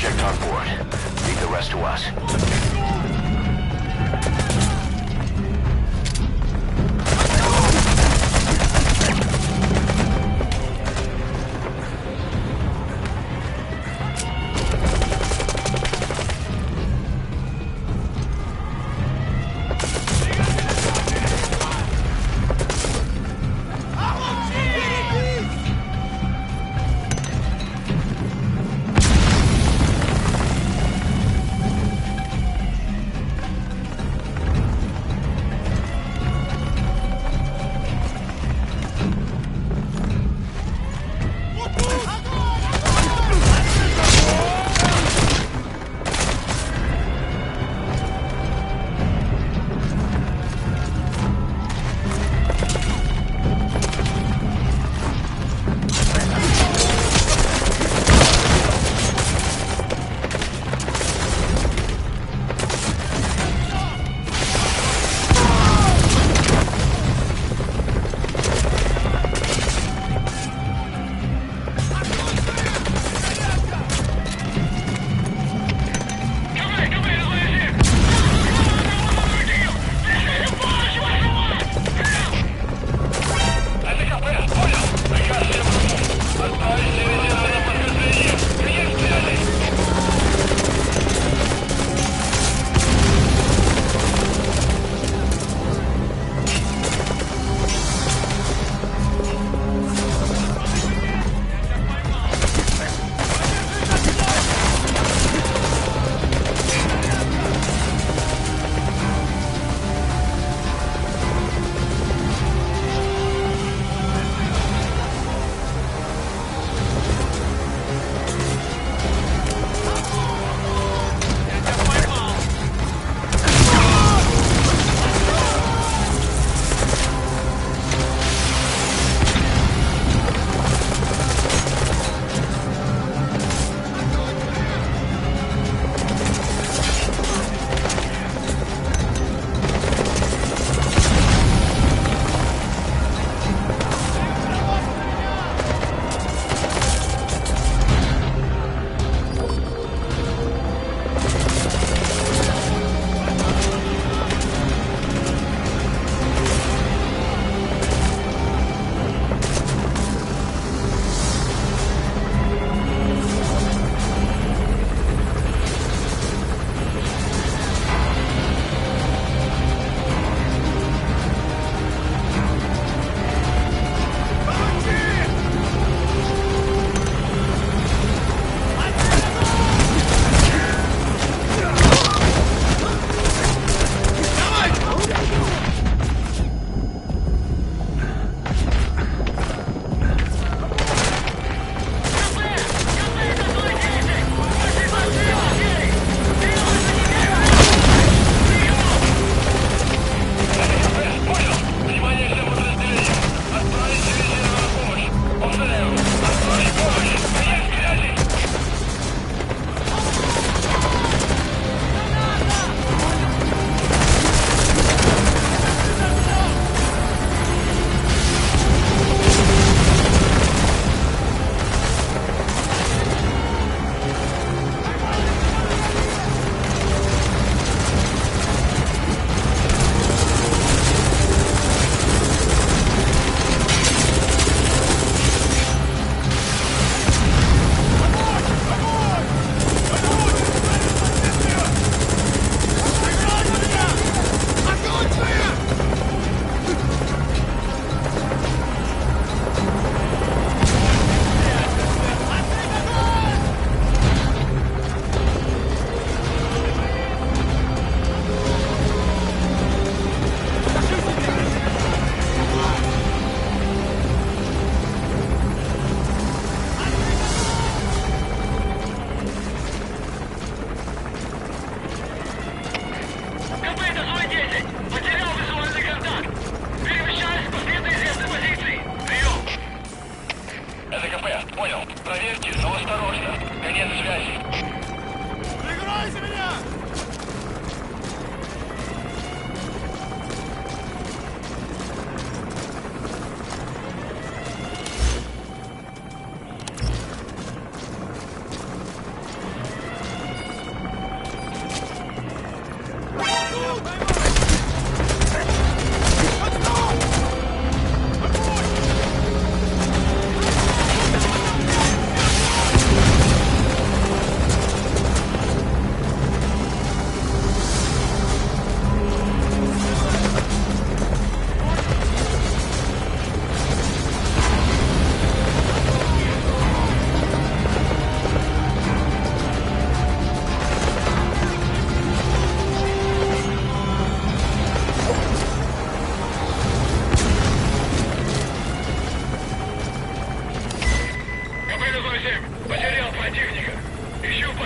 subject on board. Leave the rest to us.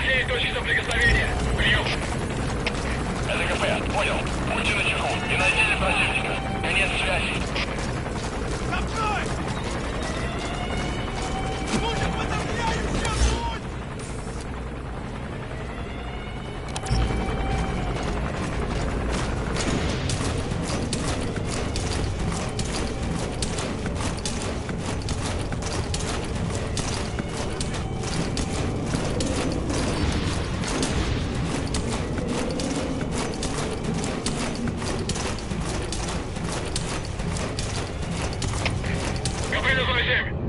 Все точки соприкосновения. Прием. ЛКП, понял. Будьте начеку и найдите противника. Конец связи. За мной! Нужен подавляющий огонь!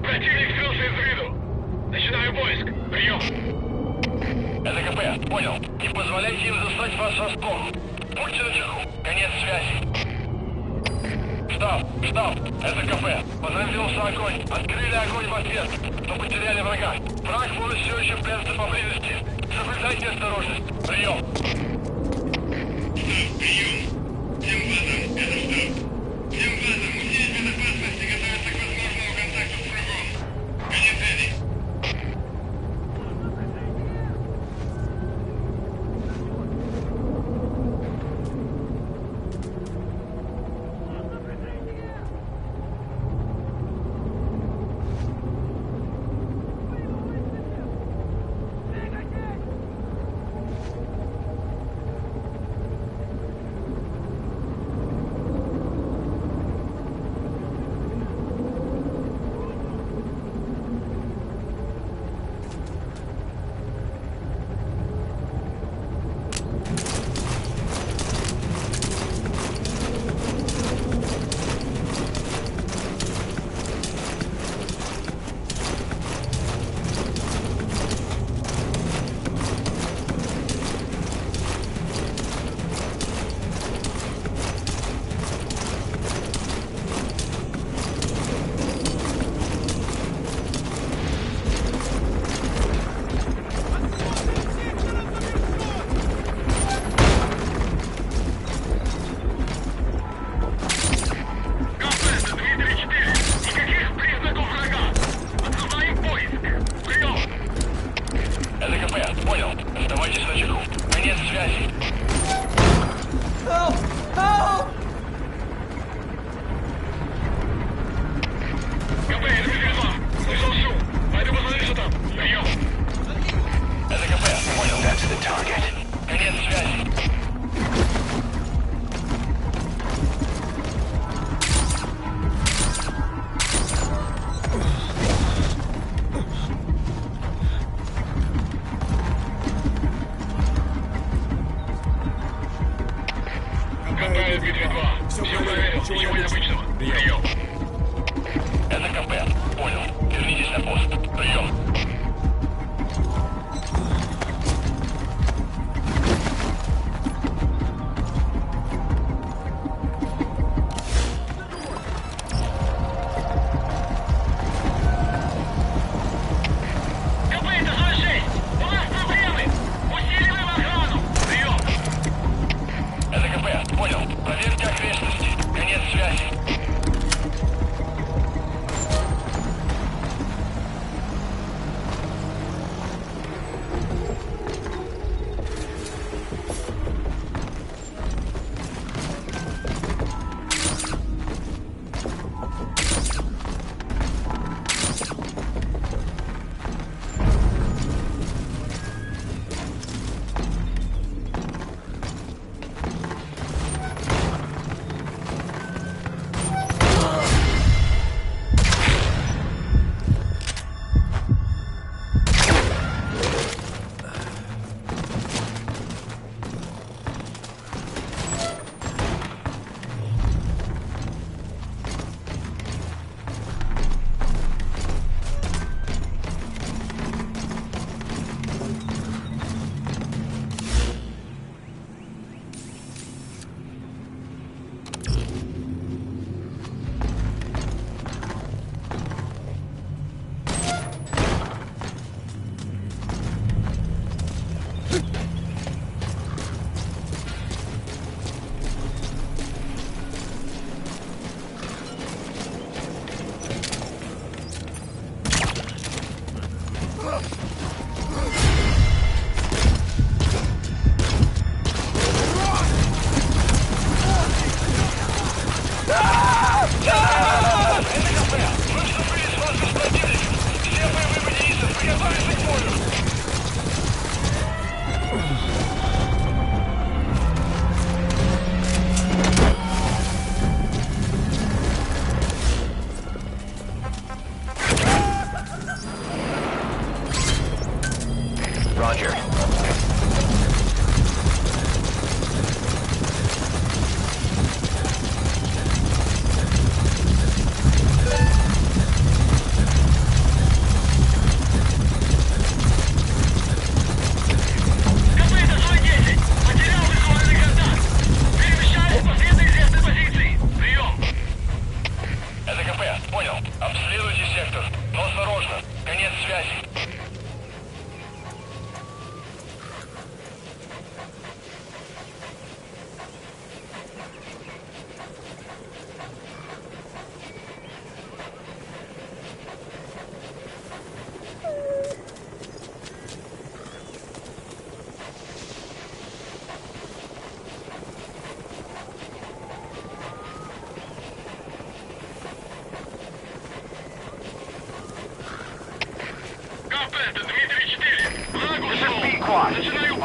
Противник скрылся из виду. Начинаю поиск. Прием. ЛКП, понял. Не позволяйте им застать вас врасплох. Будьте начеку. Конец связи. Штаб. ЛКП. Возразился огонь. Открыли огонь в ответ. Но потеряли врага. Враг может все еще прятаться поблизости. Соблюдайте осторожность. Прием. Прием. Всем базам. Это штаб. Всем базам. Усилить безопасность и готовиться к возможному контакту с врагом. Конец связи.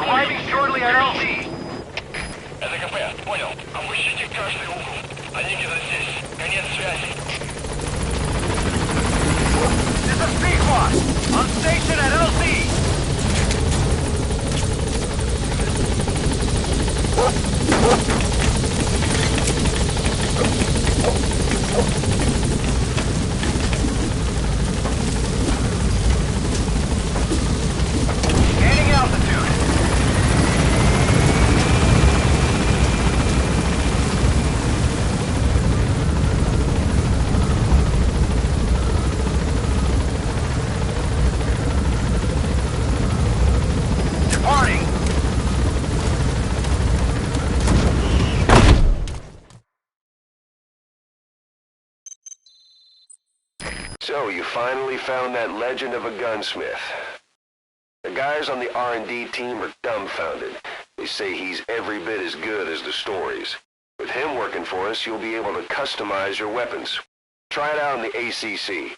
Arriving shortly at LZ. Это КП, понял. Опустите каждый угол. Они где-то здесь. Конец связи. This is Pequot. On station at LZ. Gaining altitude. Departing. So, you finally found that legend of a gunsmith. The guys on the R&D team are dumbfounded. They say he's every bit as good as the stories. With him working for us, you'll be able to customize your weapons. Try it out in the ACC.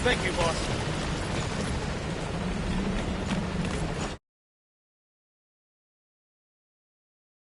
Thank you, boss.